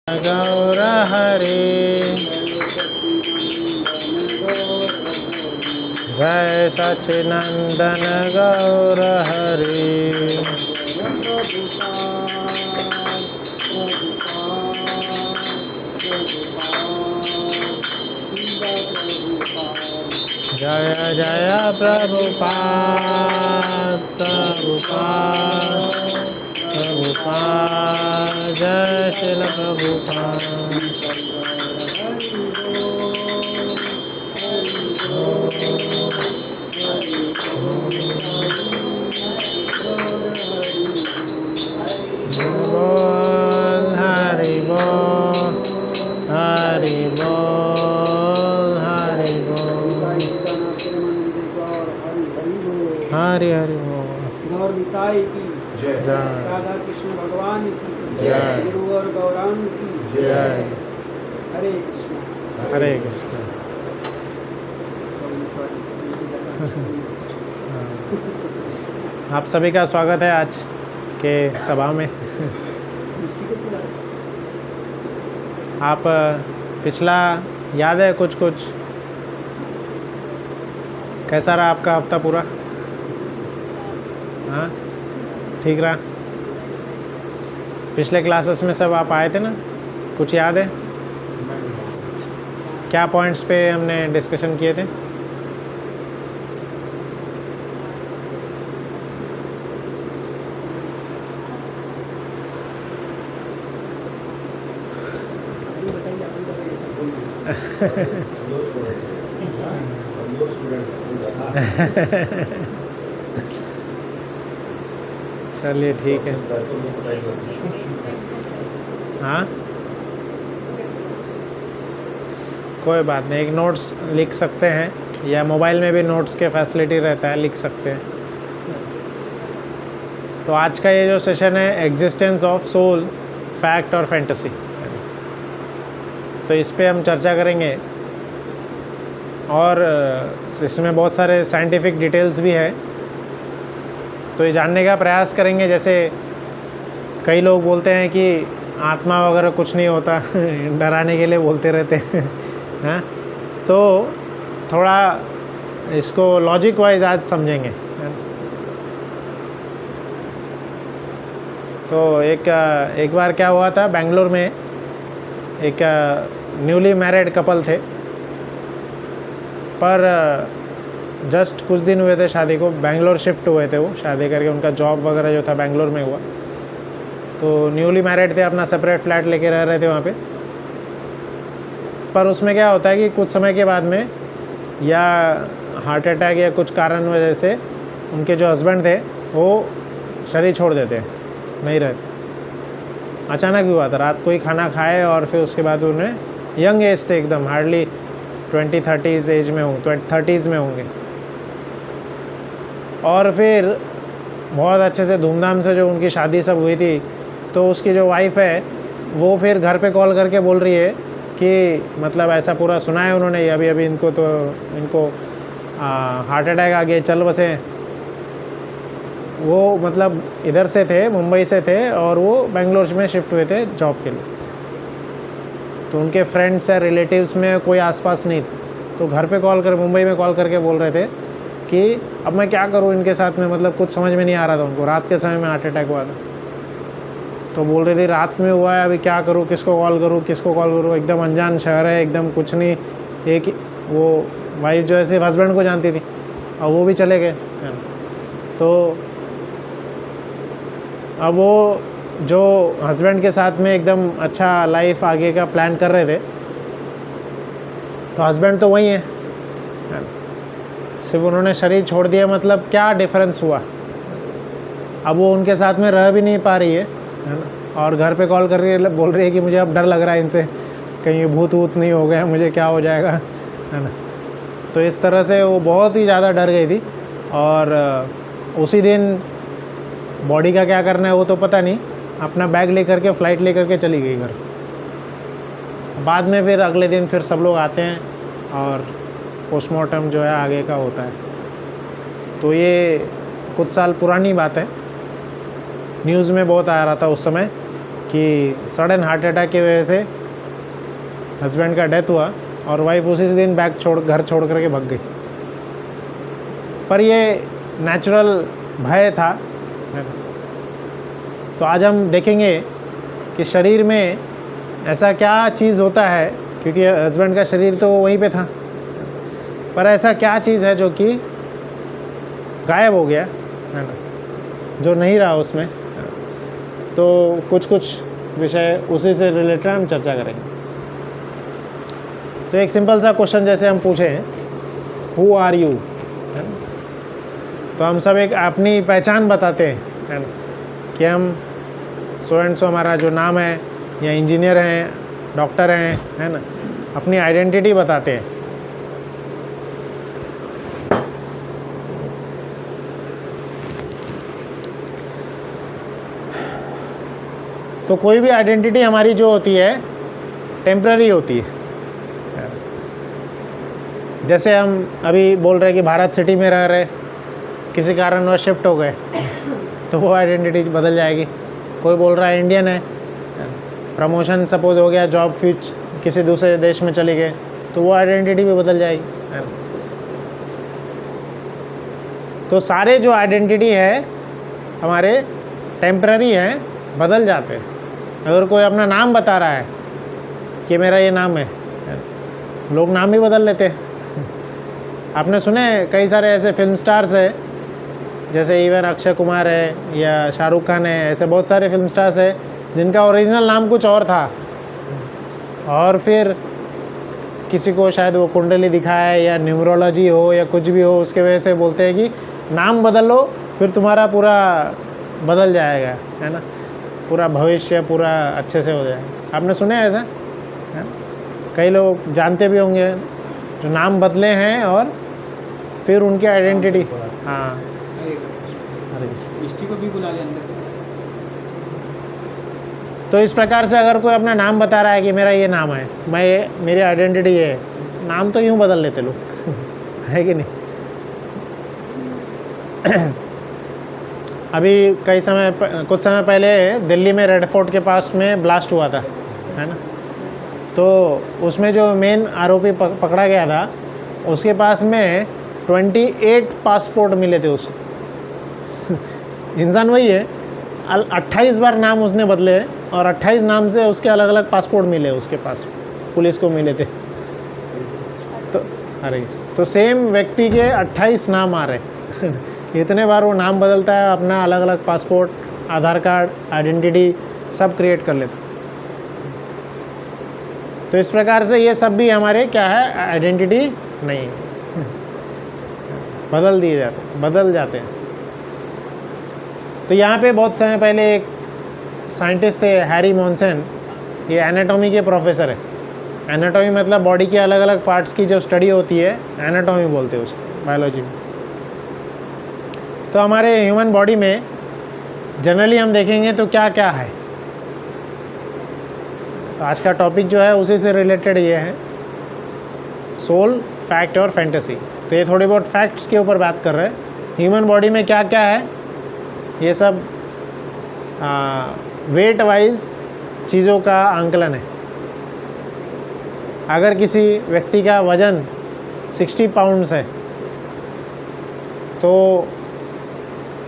गौर हरे जय सच्चिनंदन गौर हरे। जय जय प्रभुपाद प्रभुपाद प्रभुपाद जय श्रील प्रभुपाद। बोल हरि बोल हरि बोल हरि बोल हरि हरि बोल। गौर निताई की जय राधा कृष्ण भगवान की जय गुरु और गौरांग की जय। हरे कृष्ण हरे कृष्ण। आप सभी का स्वागत है आज के सभा में। आप पिछला याद है कुछ कुछ? कैसा रहा आपका हफ्ता पूरा? हाँ ठीक रहा। पिछले क्लासेस में सब आप आए थे ना? कुछ याद है? क्या पॉइंट्स पे हमने डिस्कशन किए थे? चलिए ठीक है। हाँ कोई बात नहीं, एक नोट्स लिख सकते हैं या मोबाइल में भी नोट्स के फैसिलिटी रहता है, लिख सकते हैं। तो आज का ये जो सेशन है एग्जिस्टेंस ऑफ सोल, फैक्ट और फैंटेसी, तो इस पे हम चर्चा करेंगे। और इसमें बहुत सारे साइंटिफिक डिटेल्स भी है, तो ये जानने का प्रयास करेंगे। जैसे कई लोग बोलते हैं कि आत्मा वगैरह कुछ नहीं होता, डराने के लिए बोलते रहते हैं। हाँ तो थोड़ा इसको लॉजिक वाइज आज समझेंगे। तो एक बार क्या हुआ था, बेंगलोर में एक न्यूली मैरिड कपल थे, पर जस्ट कुछ दिन हुए थे शादी को, बेंगलोर शिफ्ट हुए थे वो शादी करके, उनका जॉब वगैरह जो था बेंगलोर में हुआ। तो न्यूली मैरिड थे, अपना सेपरेट फ्लैट लेके रह रहे थे वहाँ पे। पर उसमें क्या होता है कि कुछ समय के बाद में या हार्ट अटैक या कुछ कारण वजह से उनके जो हस्बैंड थे वो शरीर छोड़ देते, नहीं रहते। अचानक ही हुआ था, रात को ही खाना खाए और फिर उसके बाद उन्हें, यंग एज थे एकदम, हार्डली 20-30s एज में होंगे, 30s में होंगे। और फिर बहुत अच्छे से धूमधाम से जो उनकी शादी सब हुई थी, तो उसकी जो वाइफ है वो फिर घर पे कॉल करके बोल रही है कि मतलब ऐसा पूरा सुना है उन्होंने, अभी अभी इनको हार्ट अटैक आ गया, चल बसे। वो मतलब इधर से थे, मुंबई से थे, और वो बेंगलोर में शिफ्ट हुए थे जॉब के लिए। तो उनके फ्रेंड्स या रिलेटिव्स में कोई आसपास नहीं था, तो घर पे कॉल कर, मुंबई में कॉल करके बोल रहे थे कि अब मैं क्या करूं इनके साथ में, मतलब कुछ समझ में नहीं आ रहा था उनको। रात के समय में हार्ट अटैक हुआ था, तो बोल रहे थे रात में हुआ है, अभी क्या करूं, किसको कॉल करूं, एकदम अनजान शहर है, एकदम कुछ नहीं। एक वो वाइफ जो है सिर्फ हस्बैंड को जानती थी, और वो भी चले गए। तो अब वो जो हस्बैंड के साथ में एकदम अच्छा लाइफ आगे का प्लान कर रहे थे, तो हस्बैंड तो वही है, सिर्फ उन्होंने शरीर छोड़ दिया, मतलब क्या डिफरेंस हुआ। अब वो उनके साथ में रह भी नहीं पा रही है ना, और घर पे कॉल कर रही है, बोल रही है कि मुझे अब डर लग रहा है इनसे, कहीं भूत वूत नहीं हो गया, मुझे क्या हो जाएगा, है ना। तो इस तरह से वो बहुत ही ज़्यादा डर गई थी। और उसी दिन बॉडी का क्या करना है वो तो पता नहीं, अपना बैग लेकर के, फ़्लाइट लेकर के चली गई घर। बाद में फिर अगले दिन फिर सब लोग आते हैं और पोस्टमार्टम जो है आगे का होता है। तो ये कुछ साल पुरानी बात है, न्यूज़ में बहुत आ रहा था उस समय कि सडन हार्ट अटैक की वजह से हस्बैंड का डेथ हुआ और वाइफ उसी दिन घर छोड़ करके भाग गई। पर ये नेचुरल भय था। तो आज हम देखेंगे कि शरीर में ऐसा क्या चीज़ होता है, क्योंकि हस्बैंड का शरीर तो वहीं पे था, पर ऐसा क्या चीज़ है जो कि गायब हो गया है ना, जो नहीं रहा उसमें। तो कुछ विषय उसी से रिलेटेड हम चर्चा करेंगे। तो एक सिंपल सा क्वेश्चन जैसे हम पूछें, हु आर यू, तो हम सब एक अपनी पहचान बताते हैं, है ना, कि हम सो एंड सो, हमारा जो नाम है, या इंजीनियर हैं, डॉक्टर हैं, है ना, अपनी आइडेंटिटी बताते हैं। तो कोई भी आइडेंटिटी हमारी जो होती है टेम्पररी होती है। जैसे हम अभी बोल रहे हैं कि भारत सिटी में रह रहे, किसी कारणवश शिफ्ट हो गए तो वो आइडेंटिटी बदल जाएगी। कोई बोल रहा है इंडियन है, प्रमोशन सपोज हो गया, जॉब फिच किसी दूसरे देश में चले गए, तो वो आइडेंटिटी भी बदल जाएगी, है ना। तो सारे जो आइडेंटिटी है हमारे टेम्पररी हैं, बदल जाते हैं। अगर कोई अपना नाम बता रहा है कि मेरा ये नाम है, लोग नाम भी बदल लेते हैं। आपने सुने कई सारे ऐसे फिल्म स्टार्स हैं, जैसे इवन अक्षय कुमार है या शाहरुख खान है, ऐसे बहुत सारे फिल्म स्टार्स हैं जिनका ओरिजिनल नाम कुछ और था, और फिर किसी को शायद वो कुंडली दिखाए या न्यूमरोलॉजी हो या कुछ भी हो, उसके वजह से बोलते हैं कि नाम बदल लो फिर तुम्हारा पूरा बदल जाएगा, है ना, पूरा भविष्य पूरा अच्छे से हो जाएगा। आपने सुने ऐसा? है? कई लोग जानते भी होंगे जो नाम बदले हैं और फिर उनकी आइडेंटिटी, हाँ, को भी बुला ले अंदर से। तो इस प्रकार से अगर कोई अपना नाम बता रहा है कि मेरा ये नाम है, मेरी आइडेंटिटी ये है, नाम तो यूँ बदल लेते लोग है कि नहीं। अभी कुछ समय पहले दिल्ली में रेड फोर्ट के पास में ब्लास्ट हुआ था, है ना। तो उसमें जो मेन आरोपी पकड़ा गया था, उसके पास में 28 पासपोर्ट मिले थे उसे। इंसान वही है, 28 बार नाम उसने बदले और 28 नाम से उसके अलग अलग पासपोर्ट मिले उसके पास, पुलिस को मिले थे। तो सेम व्यक्ति के 28 नाम आ रहे इतने बार वो नाम बदलता है, अपना अलग अलग पासपोर्ट, आधार कार्ड, आइडेंटिटी सब क्रिएट कर लेता। तो इस प्रकार से ये सब भी हमारे क्या है, आइडेंटिटी नहीं है, बदल जाते हैं। तो यहाँ पे बहुत समय पहले एक साइंटिस्ट थे, हैरी मॉन्सन, ये एनाटॉमी के प्रोफेसर है। एनाटॉमी मतलब बॉडी के अलग अलग पार्ट्स की जो स्टडी होती है, एनाटॉमी बोलते हैं उसको बायोलॉजी में। तो हमारे ह्यूमन बॉडी में जनरली हम देखेंगे तो क्या क्या है। तो आज का टॉपिक जो है उसी से रिलेटेड ये है, सोल, फैक्ट और फैंटेसी। तो ये थोड़ी बहुत फैक्ट्स के ऊपर बात कर रहे हैं। ह्यूमन बॉडी में क्या क्या है, ये सब वेट वाइज चीज़ों का आंकलन है। अगर किसी व्यक्ति का वज़न 60 पाउंड्स है तो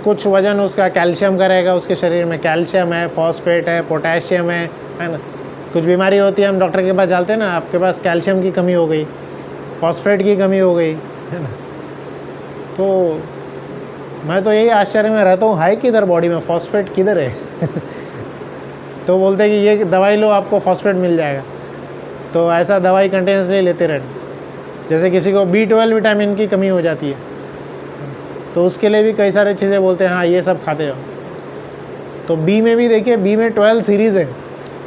कुछ वज़न उसका कैल्शियम का रहेगा, उसके शरीर में कैल्शियम है, फॉस्फेट है, पोटेशियम है ना। कुछ बीमारी होती है, हम डॉक्टर के पास जाते हैं ना, आपके पास कैल्शियम की कमी हो गई, फॉस्फेट की कमी हो गई, है ना। तो मैं तो यही आश्चर्य में रहता हूँ, हाई किधर बॉडी में, फॉस्फेट किधर है तो बोलते हैं कि ये दवाई लो, आपको फॉस्फेट मिल जाएगा। तो ऐसा दवाई कंटिन्यूसली लेते रहना। जैसे किसी को B12 विटामिन की कमी हो जाती है, तो उसके लिए भी कई सारी चीज़ें बोलते हैं, हाँ ये सब खाते हो। तो बी में भी देखिए, बी में 12 सीरीज़ है,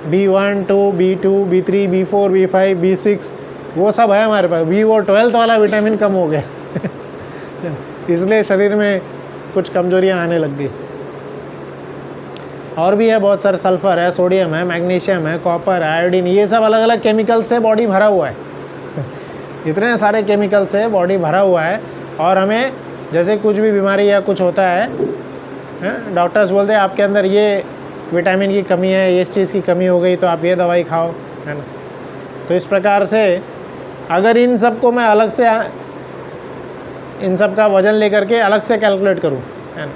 B1, 2, B2, B3, B4, B5, B6, वो सब है हमारे पास। वो 12th वाला विटामिन कम हो गया इसलिए शरीर में कुछ कमजोरियाँ आने लग गई। और भी है बहुत सारे, सल्फ़र है, सोडियम है, मैग्नीशियम है, कॉपर, आयोडीन, ये सब अलग अलग केमिकल से बॉडी भरा हुआ है इतने सारे केमिकल से बॉडी भरा हुआ है। और हमें जैसे कुछ भी बीमारी या कुछ होता है, डॉक्टर्स बोलते हैं आपके अंदर ये विटामिन की कमी है, इस चीज़ की कमी हो गई तो आप ये दवाई खाओ, है ना। तो इस प्रकार से अगर इन सब को मैं अलग से इन सब का वज़न लेकर के अलग से कैलकुलेट करूँ, है ना।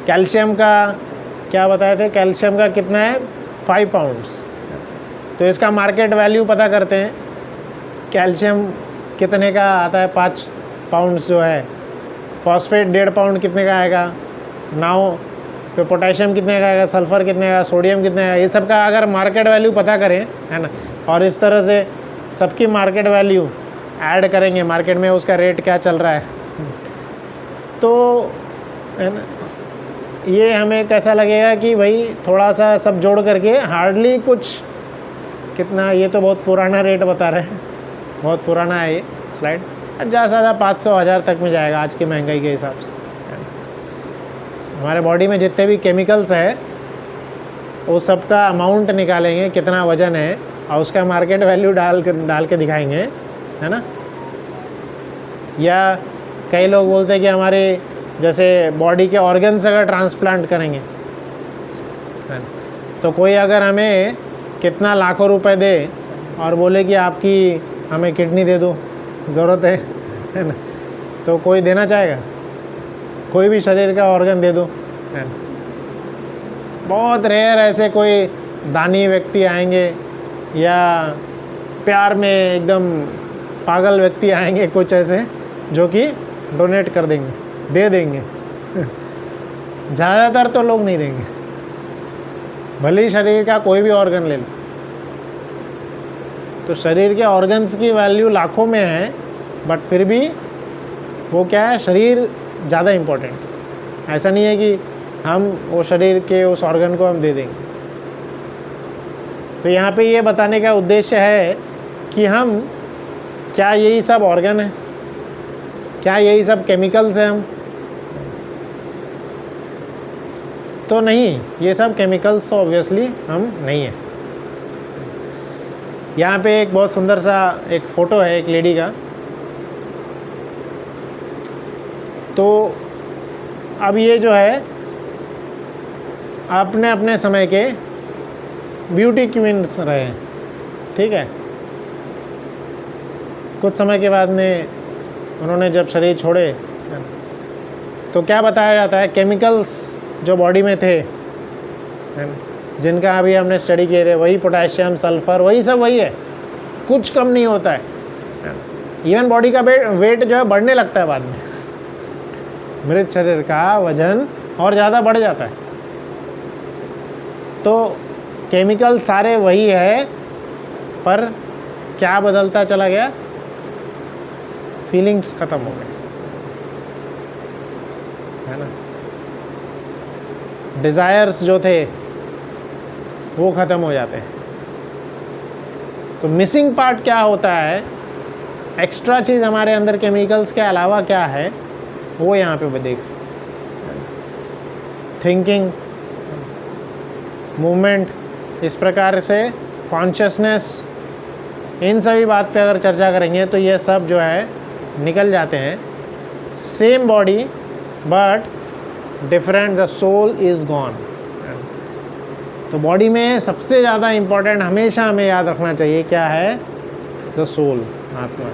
कैल्शियम का क्या बताए थे, कैल्शियम का कितना है 5 पाउंड्स, तो इसका मार्केट वैल्यू पता करते हैं। कैल्शियम कितने का आता है 5 पाउंड्स जो है, फॉस्फेट 1.5 पाउंड कितने का आएगा, नाउ फिर पोटेशियम कितने का आएगा, सल्फ़र कितने का, सोडियम कितने का, ये सब का अगर मार्केट वैल्यू पता करें, है ना, और इस तरह से सबकी मार्केट वैल्यू ऐड करेंगे, मार्केट में उसका रेट क्या चल रहा है, तो है ना, ये हमें कैसा लगेगा कि भाई थोड़ा सा सब जोड़ करके हार्डली कुछ कितना, ये तो बहुत पुराना रेट बता रहे हैं, बहुत पुराना है ये स्लाइड, ज़्यादा से ज़्यादा 500-1000 तक में जाएगा आज की महंगाई के हिसाब से। हमारे बॉडी में जितने भी केमिकल्स है वो सब का अमाउंट निकालेंगे, कितना वज़न है, और उसका मार्केट वैल्यू डाल के दिखाएंगे, है ना। या कई लोग बोलते हैं कि हमारे जैसे बॉडी के ऑर्गन्स अगर ट्रांसप्लांट करेंगे, है ना, तो कोई अगर हमें कितना लाखों रुपए दे और बोले कि आपकी हमें किडनी दे दो, ज़रूरत है ना, तो कोई देना चाहेगा? कोई भी शरीर का ऑर्गन दे दो, है ना। बहुत रेयर ऐसे कोई दानी व्यक्ति आएंगे या प्यार में एकदम पागल व्यक्ति आएंगे, कुछ ऐसे जो कि डोनेट कर देंगे, दे देंगे। ज़्यादातर तो लोग नहीं देंगे, भले ही शरीर का कोई भी ऑर्गन ले लो। तो शरीर के ऑर्गन्स की वैल्यू लाखों में है, बट फिर भी वो क्या है, शरीर ज़्यादा इम्पोर्टेंट। ऐसा नहीं है कि हम वो शरीर के उस ऑर्गन को हम दे देंगे। तो यहाँ पे ये बताने का उद्देश्य है कि हम क्या यही सब ऑर्गन है, क्या यही सब केमिकल्स हैं हम? तो नहीं, ये सब केमिकल्स तो ऑब्वियसली हम नहीं है। यहाँ पे एक बहुत सुंदर सा एक फ़ोटो है एक लेडी का। तो अब ये जो है अपने अपने समय के ब्यूटी क्वीन्स रहे हैं, ठीक है। कुछ समय के बाद में उन्होंने जब शरीर छोड़े तो क्या बताया जाता है, केमिकल्स जो बॉडी में थे, जिनका अभी हमने स्टडी किए थे, वही पोटेशियम, सल्फ़र, वही सब वही है, कुछ कम नहीं होता है। इवन बॉडी का वेट जो है बढ़ने लगता है बाद में, मृत शरीर का वजन और ज़्यादा बढ़ जाता है। तो केमिकल सारे वही है, पर क्या बदलता चला गया, फीलिंग्स ख़त्म हो गए, है ना। डिज़ायर्स जो थे वो ख़त्म हो जाते हैं। तो मिसिंग पार्ट क्या होता है, एक्स्ट्रा चीज़ हमारे अंदर केमिकल्स के अलावा क्या है, वो यहाँ पे देख, थिंकिंग, मूवमेंट, इस प्रकार से कॉन्शियसनेस, इन सभी बात पे अगर चर्चा करेंगे तो ये सब जो है निकल जाते हैं। Same body but different, the soul is gone. तो बॉडी में सबसे ज़्यादा इम्पोर्टेंट हमेशा हमें याद रखना चाहिए क्या है, द सोल, आत्मा।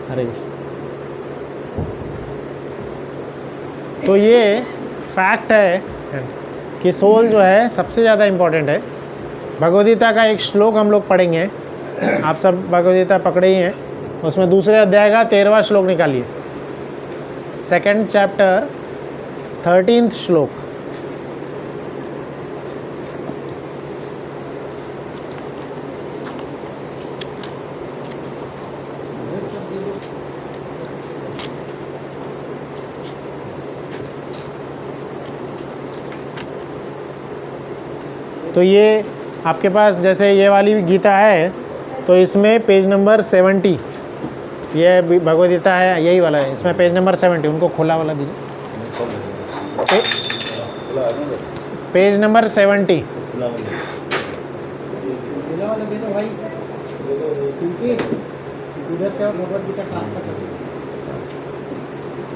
हरे तो ये फैक्ट है कि सोल जो है सबसे ज़्यादा इम्पोर्टेंट है। भगवद गीता का एक श्लोक हम लोग पढ़ेंगे, आप सब भगवद गीता पकड़े ही हैं, उसमें दूसरे अध्याय का 13वां श्लोक निकालिए, 2nd चैप्टर 13th श्लोक। तो ये आपके पास जैसे ये वाली गीता है तो इसमें पेज नंबर 70, ये भगवद गीता है यही वाला है, इसमें पेज नंबर 70, उनको खोला वाला दीजिए, पेज नंबर 70।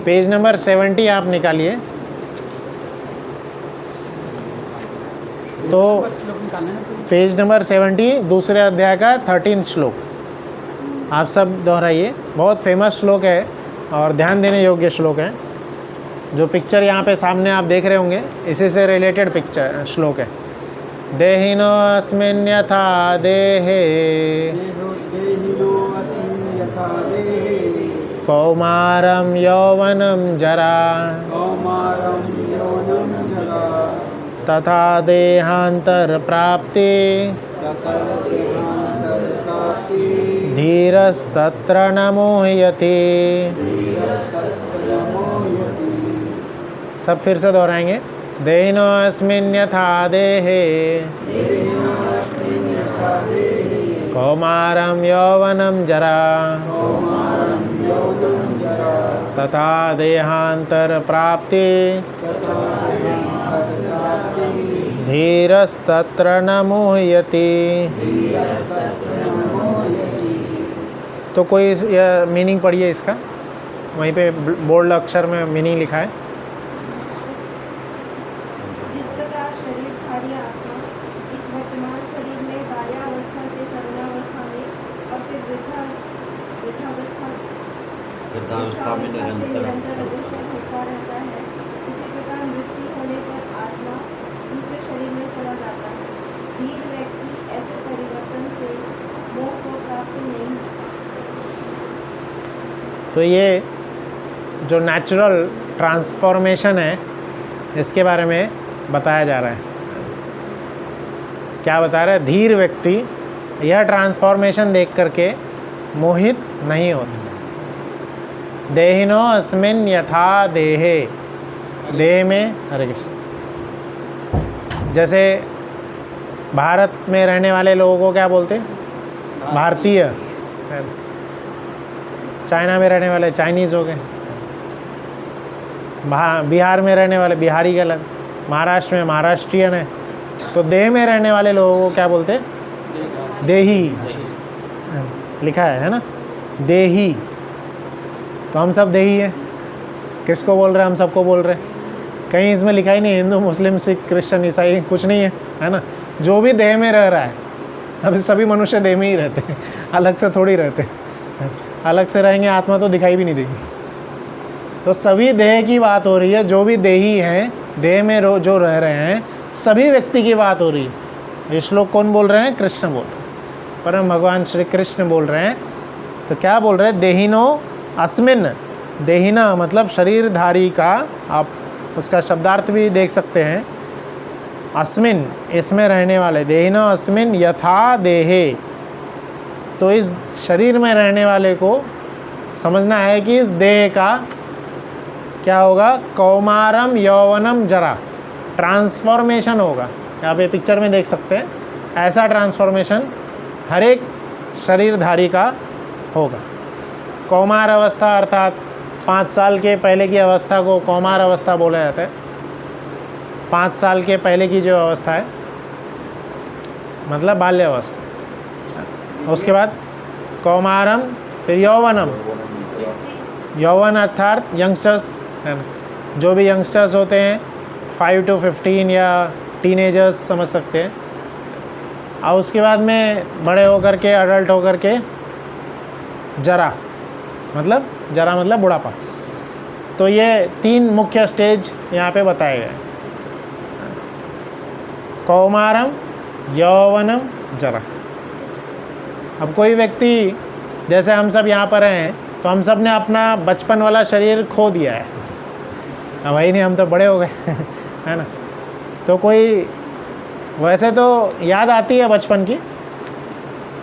पेज नंबर 70 आप निकालिए। तो श्लोक निकालना है ना। पेज नंबर 70 दूसरे अध्याय का 13 श्लोक आप सब दोहराइए। बहुत फेमस श्लोक है और ध्यान देने योग्य श्लोक है। जो पिक्चर यहाँ पे सामने आप देख रहे होंगे इसी से रिलेटेड पिक्चर श्लोक है। देहिनो अस्मिन् यथा देहे देहिनो अस्मिन् यथा देहे कौमारं यौवनं जरा कौमारं यौवनं जरा तथा देहांतर प्राप्ति तथा देहान्तरप्राप्ति धीरस्तत्र न मोह्यते। सब फिर से दोहराएंगे। देहिनो अस्मिन् यथा देहे कौमारं यौवनं जरा तथा देहांतर प्राप्ति धीरस्तत्र न मोह्यते। तो कोई यह मीनिंग पढ़िए इसका, वहीं पे बोल्ड अक्षर में मीनिंग लिखा है। जिस प्रकार शरीरधारी आत्मा इस वर्तमान शरीर में बाल्यावस्था से तरुणावस्था में और फिर वृद्धावस्था में निरंतर अग्रसर होता रहता है, उसी प्रकार मृत्यु होने पर आत्मा दूसरे शरीर में चला जाता है। वीर व्यक्ति ऐसे परिवर्तन से मोह को प्राप्त नहीं होता। तो ये जो नेचुरल ट्रांसफॉर्मेशन है इसके बारे में बताया जा रहा है। क्या बता रहा है? धीर व्यक्ति यह ट्रांसफॉर्मेशन देख करके मोहित नहीं होता। देहिनो अस्मिन् यथा देहे, देह में हरे कृष्ण। जैसे भारत में रहने वाले लोगों को क्या बोलते हैं? भारतीय। चाइना में रहने वाले चाइनीज़ हो गए, बिहार में रहने वाले बिहारी का अलग, महाराष्ट्र में महाराष्ट्रियन है। तो देह में रहने वाले लोगों को क्या बोलते हैं? देही लिखा है ना, देही। तो हम सब देही हैं। किसको बोल रहे हैं? हम सबको बोल रहे हैं। कहीं इसमें लिखा ही नहीं हिंदू मुस्लिम सिख क्रिश्चियन ईसाई, कुछ नहीं है ना। जो भी देह में रह रहा है, अभी सभी मनुष्य देह में ही रहते हैं, अलग से थोड़ी रहते हैं। अलग से रहेंगे आत्मा तो दिखाई भी नहीं देगी। तो सभी देह की बात हो रही है। जो भी देही हैं, देह में जो रह रहे हैं, सभी व्यक्ति की बात हो रही है। ये श्लोक कौन बोल रहे हैं? कृष्ण बोल रहे हैं, परम भगवान श्री कृष्ण बोल रहे हैं। तो क्या बोल रहे हैं? देहिनो अस्मिन्। देहिना मतलब शरीरधारी का, आप उसका शब्दार्थ भी देख सकते हैं। अस्मिन् इसमें रहने वाले, देहिनो अस्मिन् यथा देहे। तो इस शरीर में रहने वाले को समझना है कि इस देह का क्या होगा? कौमारम यौवनम जरा, ट्रांसफॉर्मेशन होगा। यहाँ पे पिक्चर में देख सकते हैं। ऐसा ट्रांसफॉर्मेशन हर एक शरीरधारी का होगा। कौमार अवस्था अर्थात 5 साल के पहले की अवस्था को कौमार अवस्था बोला जाता है। 5 साल के पहले की जो अवस्था है मतलब बाल्यावस्था। उसके बाद कौमारम, फिर यौवनम। यौवन अर्थात यंगस्टर्स है ना, जो भी यंगस्टर्स होते हैं 5 to 15 या टीनेजर्स समझ सकते हैं। और उसके बाद में बड़े होकर के, अडल्ट होकर के जरा मतलब बुढ़ापा। तो ये 3 मुख्य स्टेज यहाँ पे बताए गए। कौमारम, यौवनम, जरा। अब कोई व्यक्ति, जैसे हम सब यहाँ पर हैं, तो हम सब ने अपना बचपन वाला शरीर खो दिया है। अब वही नहीं, हम तो बड़े हो गए है ना। तो कोई वैसे तो याद आती है बचपन की,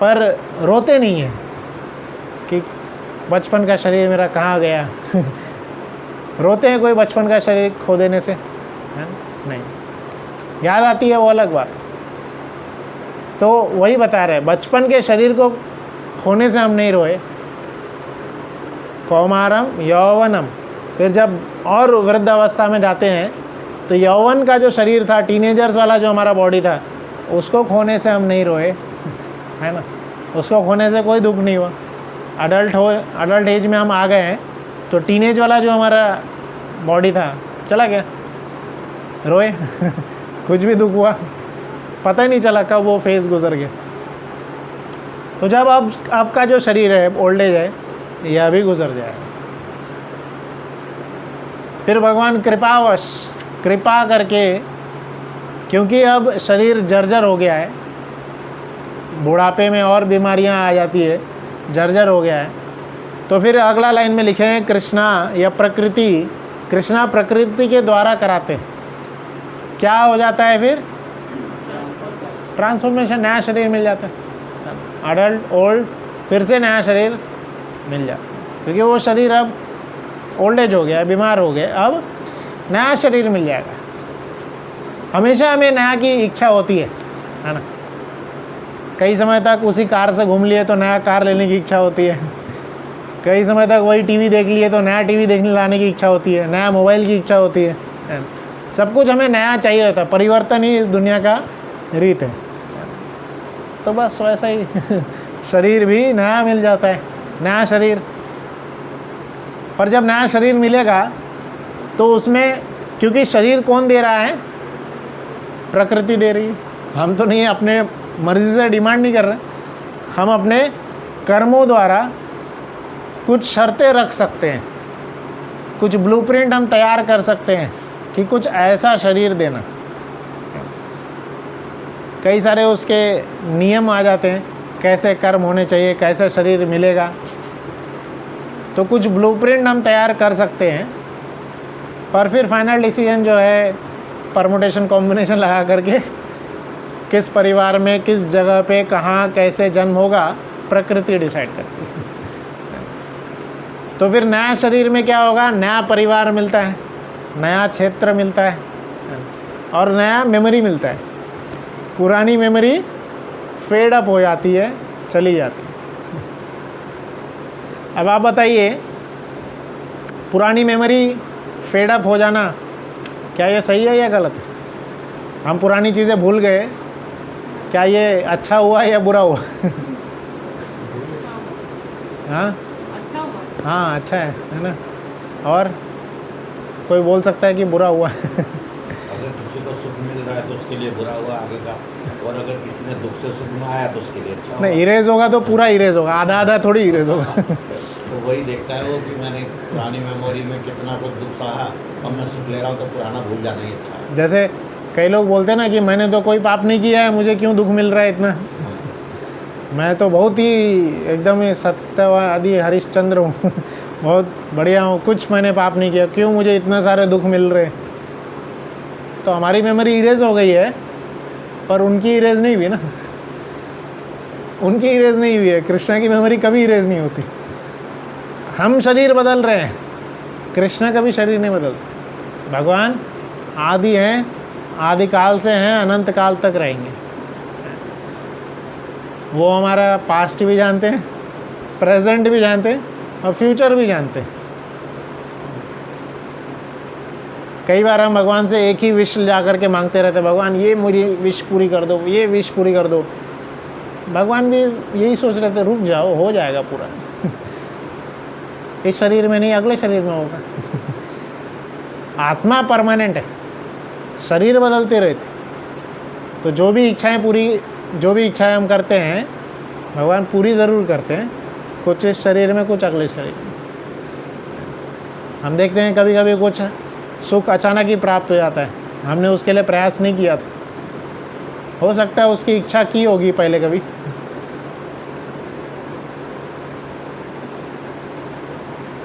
पर रोते नहीं है कि बचपन का शरीर मेरा कहाँ गया रोते हैं कोई बचपन का शरीर खो देने से, है ना? नहीं, याद आती है वो अलग बात। तो वही बता रहे, बचपन के शरीर को खोने से हम नहीं रोए। कौमारम, यौवनम। फिर जब और वृद्ध अवस्था में जाते हैं तो यौवन का जो शरीर था, टीनेजर्स वाला जो हमारा बॉडी था, उसको खोने से हम नहीं रोए, है ना। उसको खोने से कोई दुख नहीं हुआ। अडल्ट एज में हम आ गए हैं तो टीनेज वाला जो हमारा बॉडी था चला गया, रोए कुछ भी दुख हुआ पता ही नहीं चला कब वो फेज गुजर गया। तो जब अब आपका जो शरीर है ओल्ड एज है, यह भी गुजर जाएगा। फिर भगवान कृपावश कृपा करके, क्योंकि अब शरीर जर्जर हो गया है, बुढ़ापे में और बीमारियां आ जाती है, जर्जर हो गया है, तो फिर अगला लाइन में लिखे हैं कृष्णा या प्रकृति, कृष्णा प्रकृति के द्वारा कराते हैं। क्या हो जाता है फिर? ट्रांसफॉर्मेशन, नया शरीर मिल जाता है। अडल्ट ओल्ड, फिर से नया शरीर मिल जाता है, क्योंकि वो शरीर अब ओल्ड एज हो गया है, बीमार हो गया, अब नया शरीर मिल जाएगा। हमेशा हमें नया की इच्छा होती है ना। कई समय तक उसी कार से घूम लिए तो नया कार लेने की इच्छा होती है, कई समय तक वही टीवी देख लिए तो नया टीवी देखने लाने की इच्छा होती है, नया मोबाइल की इच्छा होती है। सब कुछ हमें नया चाहिए होता है, परिवर्तन ही इस दुनिया का रीत है। तो बस वैसा ही शरीर भी नया मिल जाता है, नया शरीर। पर जब नया शरीर मिलेगा तो उसमें, क्योंकि शरीर कौन दे रहा है? प्रकृति दे रही है। हम तो नहीं, अपने मर्जी से डिमांड नहीं कर रहे। हम अपने कर्मों द्वारा कुछ शर्तें रख सकते हैं, कुछ ब्लूप्रिंट हम तैयार कर सकते हैं कि कुछ ऐसा शरीर देना। कई सारे उसके नियम आ जाते हैं, कैसे कर्म होने चाहिए, कैसे शरीर मिलेगा। तो कुछ ब्लूप्रिंट हम तैयार कर सकते हैं, पर फिर फाइनल डिसीजन जो है परमुटेशन कॉम्बिनेशन लगा करके किस परिवार में, किस जगह पे, कहाँ, कैसे जन्म होगा, प्रकृति डिसाइड करती है। तो फिर नया शरीर में क्या होगा? नया परिवार मिलता है, नया क्षेत्र मिलता है और नया मेमोरी मिलता है। पुरानी मेमोरी फेड अप हो जाती है, चली जाती है। अब आप बताइए, पुरानी मेमोरी फेड अप हो जाना, क्या ये सही है या गलत है? हम पुरानी चीज़ें भूल गए, क्या ये अच्छा हुआ या बुरा हुआ? हाँ अच्छा हुआ। हाँ, अच्छा है ना। और कोई बोल सकता है कि बुरा हुआ। अगर किसी को सुख मिल रहा है तो उसके लिए बुरा हुआ आगे का, और अगर किसी ने दुख से सुख में आया तो उसके लिए अच्छा हुआ। नहीं, इरेज होगा तो पूरा इरेज होगा, आधा आधा थोड़ी इरेज होगा। तो वही देखता है वो कि मैंने पुरानी मेमोरी में कितना कुछ दुख सहा, अब मैं सुख ले रहा हूँ, तो पुराना भूल जाना ही अच्छा है। जैसे कई लोग बोलते हैं ना कि मैंने तो कोई पाप नहीं किया है, मुझे क्यों दुख मिल रहा है इतना। मैं तो बहुत ही एकदम ही सत्यवादी हरिश्चंद्र हूँ, बहुत बढ़िया हूँ, कुछ मैंने पाप नहीं किया, क्यों मुझे इतना सारे दुख मिल रहे। तो हमारी मेमोरी इरेज हो गई है, पर उनकी इरेज नहीं हुई ना। उनकी इरेज नहीं हुई है, कृष्णा की मेमोरी कभी इरेज नहीं होती। हम शरीर बदल रहे हैं, कृष्णा कभी शरीर नहीं बदलते। भगवान आदि हैं, आदि काल से हैं, अनंत काल तक रहेंगे। वो हमारा पास्ट भी जानते हैं, प्रेजेंट भी जानते हैं और फ्यूचर भी जानते हैं। कई बार हम भगवान से एक ही विश जा कर के मांगते रहते हैं, भगवान ये मेरी विश पूरी कर दो, ये विश पूरी कर दो। भगवान भी यही सोच रहे थे, रुक जाओ, हो जाएगा पूरा। इस शरीर में नहीं, अगले शरीर में होगा। आत्मा परमानेंट है, शरीर बदलते रहते। तो जो भी इच्छाएं हम करते हैं, भगवान पूरी ज़रूर करते हैं, कुछ इस शरीर में, कुछ अगले शरीर में। हम देखते हैं कभी कभी कुछ सुख अचानक ही प्राप्त हो जाता है, हमने उसके लिए प्रयास नहीं किया था। हो सकता है उसकी इच्छा की होगी पहले कभी।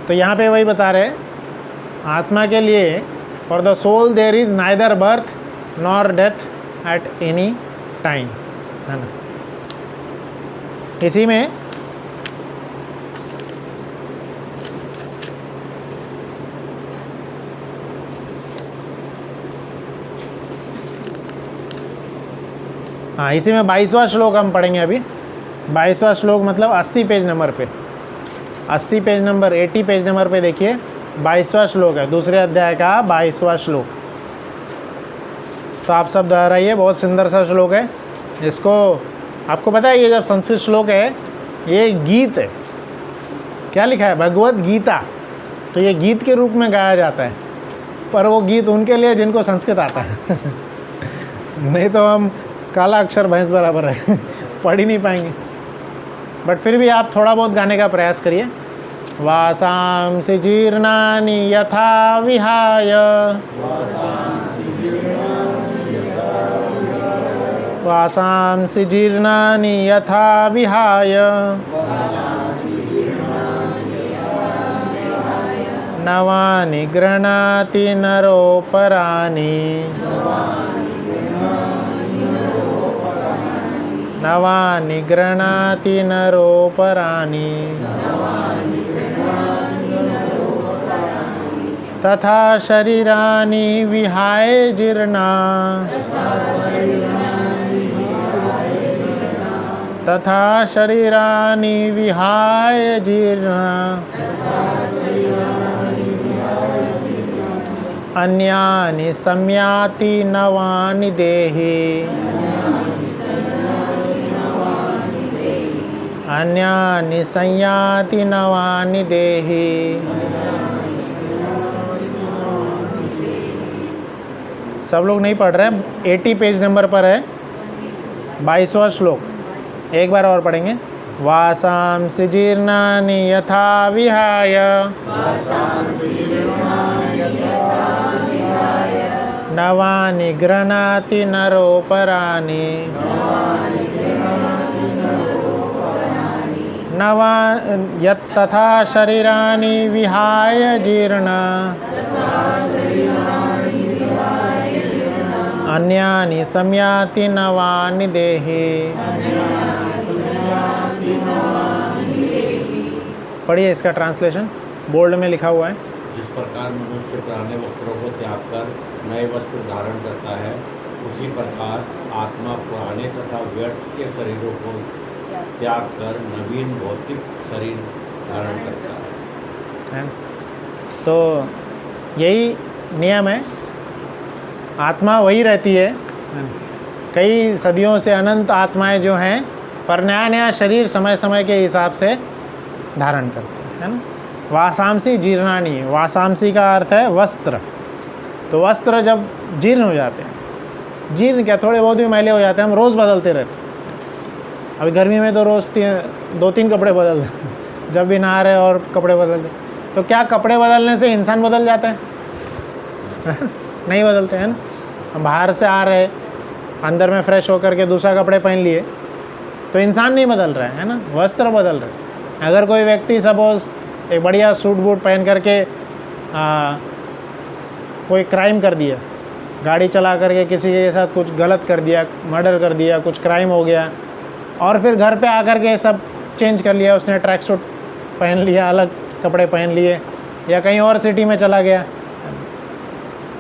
तो यहाँ पे वही बता रहे, आत्मा के लिए for the soul there is neither birth nor death at any time, है ना। इसी में हाँ, इसी में 22वां श्लोक हम पढ़ेंगे अभी। 22वां श्लोक मतलब 80 पेज नंबर पे, 80 पेज नंबर 80 पेज नंबर पे देखिए, 22वां श्लोक है, दूसरे अध्याय का 22वां श्लोक। तो आप सब दोहराइए, बहुत सुंदर सा श्लोक है। इसको आपको पता है, ये जब संस्कृत श्लोक है, ये गीत है। क्या लिखा है? भगवत गीता। तो ये गीत के रूप में गाया जाता है, पर वो गीत उनके लिए जिनको संस्कृत आता है। नहीं तो हम काला अक्षर भैंस बराबर है पढ़ ही नहीं पाएंगे। बट फिर भी आप थोड़ा बहुत गाने का प्रयास करिए। वासांसि जीर्णानि यथा विहाय, वासांसि जीर्णानि यथा विहाय, नवानि गृह्णाति नरोपराणि, नवानि गृह्णाति नरोपराणि, तथा शरीराणि विहाय जीर्णा, तथा शरीराणि विहाय जीर्णा, अन्यानि संयाति नवानि देहि, अन्यानि संयाति नवानि देहि। सब लोग नहीं पढ़ रहे हैं, 80 पेज नंबर पर है 22वां श्लोक। एक बार और पढ़ेंगे। वासांसि जीर्णानि यथा विहाय, नवानि गृह्णाति नरोपराणि, नवा यत्तथा शरीराणि विहाय जीर्णा, अन्यानि संयाति नवानि देहि। पढ़िए इसका ट्रांसलेशन, बोल्ड में लिखा हुआ है। जिस प्रकार मनुष्य पुराने वस्त्रों को त्याग कर नए वस्त्र धारण करता है, उसी प्रकार आत्मा पुराने तथा व्यर्थ के शरीरों को त्याग कर नवीन भौतिक शरीर धारण करता है। तो यही नियम है, आत्मा वही रहती है। कई सदियों से अनंत आत्माएं जो हैं, पर नया नया शरीर समय समय के हिसाब से धारण करते हैं, है ना। वासांसी जीर्णानि, वासांसी का अर्थ है वस्त्र। तो वस्त्र जब जीर्ण हो जाते हैं, जीर्ण क्या, थोड़े बहुत भी मैले हो जाते हैं, हम रोज़ बदलते रहते हैं। अभी गर्मी में तो रोज़ 2-3 कपड़े बदल जब भी नहा रहे और कपड़े बदलते। तो क्या कपड़े बदलने से इंसान बदल जाता है? नहीं बदलते हैं ना। हम बाहर से आ रहे, अंदर में फ्रेश होकर के दूसरा कपड़े पहन लिए, तो इंसान नहीं बदल रहा है ना, वस्त्र बदल रहे हैं। अगर कोई व्यक्ति सपोज एक बढ़िया सूट बूट पहन करके कोई क्राइम कर दिया, गाड़ी चला करके किसी के साथ कुछ गलत कर दिया, मर्डर कर दिया, कुछ क्राइम हो गया, और फिर घर पे आकर के सब चेंज कर लिया, उसने ट्रैक सूट पहन लिया, अलग कपड़े पहन लिए, या कहीं और सिटी में चला गया,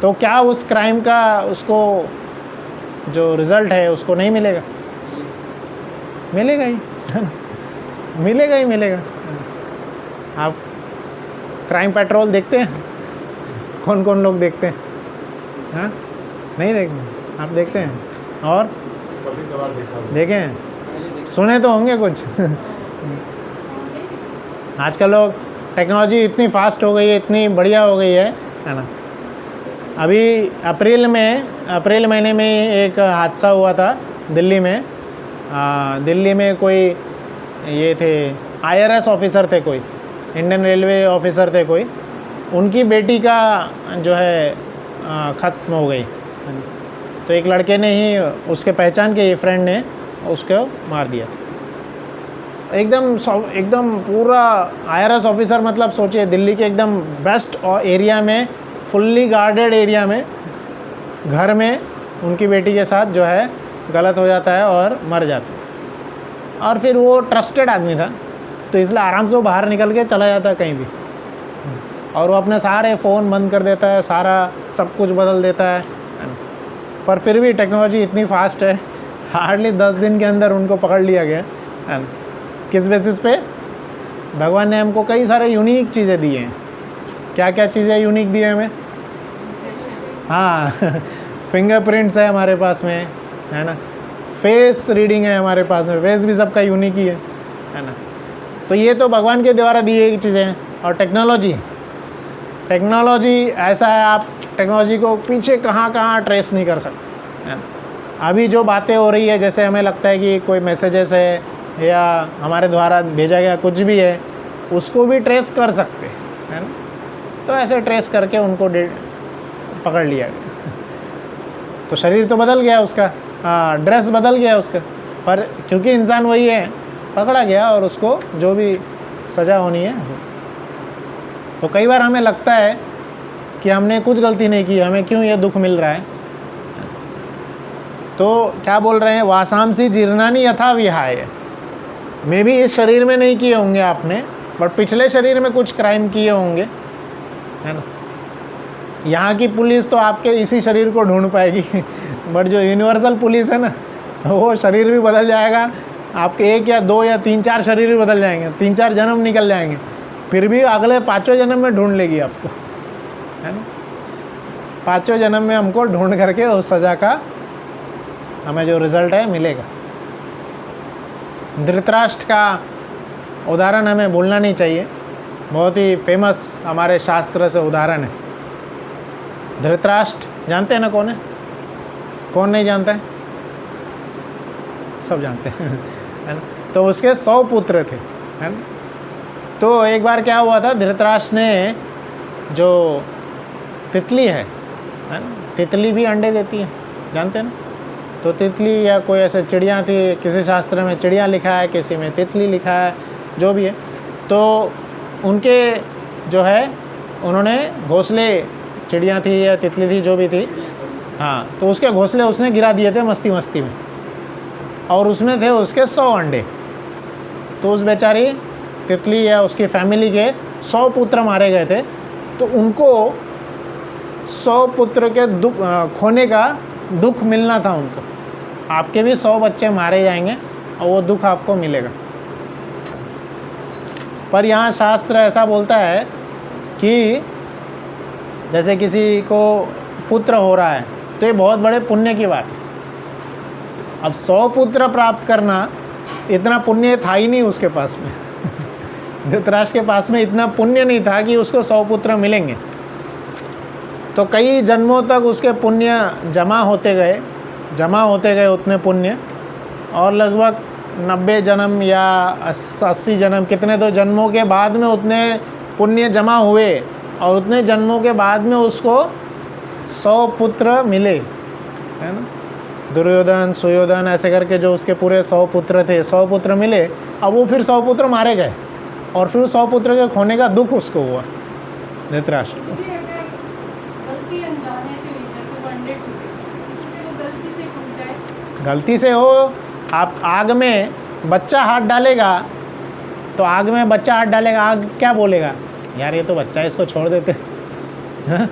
तो क्या उस क्राइम का उसको जो रिज़ल्ट है उसको नहीं मिलेगा? मिलेगा ही, है ना, मिलेगा ही मिलेगा। आप क्राइम पेट्रोल देखते हैं? कौन कौन लोग देखते हैं? हाँ, नहीं देखते? आप देखते हैं? और कभी कभार देखा देखे हैं, सुने तो होंगे कुछ। आजकल लोग, टेक्नोलॉजी इतनी फास्ट हो गई है, इतनी बढ़िया हो गई है ना। अभी अप्रैल महीने में एक हादसा हुआ था दिल्ली में। दिल्ली में कोई ये थे IRS ऑफिसर थे, कोई इंडियन रेलवे ऑफिसर थे कोई, उनकी बेटी का जो है ख़त्म हो गई। तो एक लड़के ने ही, उसके पहचान के फ्रेंड ने उसको मार दिया। एकदम पूरा IRS ऑफिसर, मतलब सोचिए दिल्ली के एकदम बेस्ट एरिया में, फुल्ली गार्डेड एरिया में, घर में उनकी बेटी के साथ जो है गलत हो जाता है और मर जाती है। और फिर वो ट्रस्टेड आदमी था, तो इसलिए आराम से वो बाहर निकल के चला जाता है कहीं भी, और वो अपने सारे फ़ोन बंद कर देता है, सारा सब कुछ बदल देता है। पर फिर भी टेक्नोलॉजी इतनी फास्ट है, हार्डली 10 दिन के अंदर उनको पकड़ लिया गया। किस बेसिस पे? भगवान ने हमको कई सारे यूनिक चीज़ें दी हैं। क्या क्या चीज़ें यूनिक दी है हमें? हाँ, फिंगरप्रिंट्स है हमारे पास में, है ना, फेस रीडिंग है हमारे पास में, फेस भी सबका यूनिक ही है ना। तो ये तो भगवान के द्वारा दी गई चीज़ें हैं। और टेक्नोलॉजी ऐसा है, आप टेक्नोलॉजी को पीछे कहाँ ट्रेस नहीं कर सकते, है ना। अभी जो बातें हो रही है, जैसे हमें लगता है कि कोई मैसेजेस है या हमारे द्वारा भेजा गया कुछ भी है, उसको भी ट्रेस कर सकते है ना। तो ऐसे ट्रेस करके उनको पकड़ लिया गया। तो शरीर तो बदल गया उसका, ड्रेस बदल गया उसका, पर क्योंकि इंसान वही है, पकड़ा गया और उसको जो भी सज़ा होनी है। तो कई बार हमें लगता है कि हमने कुछ गलती नहीं की, हमें क्यों ये दुख मिल रहा है। तो क्या बोल रहे हैं, वासांसी जीर्णानी यथा विहाय। मे भी इस शरीर में नहीं किए होंगे आपने, बट पिछले शरीर में कुछ क्राइम किए होंगे, है ना। यहाँ की पुलिस तो आपके इसी शरीर को ढूंढ पाएगी, बट जो यूनिवर्सल पुलिस है ना, वो शरीर भी बदल जाएगा, आपके 1 या 2 या 3-4 शरीर भी बदल जाएंगे, 3-4 जन्म निकल जाएंगे, फिर भी अगले 5वें जन्म में ढूंढ लेगी आपको, है ना। 5वें जन्म में हमको ढूंढ करके उस सज़ा का हमें जो रिज़ल्ट है मिलेगा। धृतराष्ट्र का उदाहरण हमें भूलना नहीं चाहिए, बहुत ही फेमस हमारे शास्त्र से उदाहरण है। धृतराष्ट्र जानते हैं ना कौन है, कौन नहीं जानता है, सब जानते हैं, है ना। तो उसके 100 पुत्र थे, है ना। तो एक बार क्या हुआ था, धृतराष्ट्र ने जो तितली है ना, तितली भी अंडे देती है, जानते हैं ना। तो तितली या कोई ऐसे चिड़िया थी, किसी शास्त्र में चिड़िया लिखा है, किसी में तितली लिखा है, जो भी है। तो उनके जो है, उन्होंने घोंसले, चिड़िया थी या तितली थी, जो भी थी, हाँ, तो उसके घोंसले उसने गिरा दिए थे मस्ती मस्ती में, और उसमें थे उसके 100 अंडे। तो उस बेचारी तितली या उसकी फैमिली के 100 पुत्र मारे गए थे। तो उनको 100 पुत्र के दुख खोने का दुख मिलना था उनको। आपके भी 100 बच्चे मारे जाएंगे और वो दुख आपको मिलेगा। पर यहाँ शास्त्र ऐसा बोलता है कि जैसे किसी को पुत्र हो रहा है तो ये बहुत बड़े पुण्य की बात है। अब 100 पुत्र प्राप्त करना, इतना पुण्य था ही नहीं उसके पास में। धृतराष्ट्र के पास में इतना पुण्य नहीं था कि उसको 100 पुत्र मिलेंगे। तो कई जन्मों तक उसके पुण्य जमा होते गए उतने पुण्य, और लगभग 90 जन्म या 80 जन्म, कितने तो जन्मों के बाद में उतने पुण्य जमा हुए, और उतने जन्मों के बाद में उसको 100 पुत्र मिले, है ना। दुर्योधन, सुयोधन, ऐसे करके जो उसके पूरे 100 पुत्र थे, 100 पुत्र मिले। अब वो फिर 100 पुत्र मारे गए, और फिर 100 पुत्र के खोने का दुख उसको हुआ, धृतराष्ट्र को। गलती से हो, आप आग में बच्चा हाथ डालेगा, तो आग में बच्चा हाथ डालेगा, आग क्या बोलेगा, यार ये तो बच्चा है, इसको छोड़ देते। हाँ?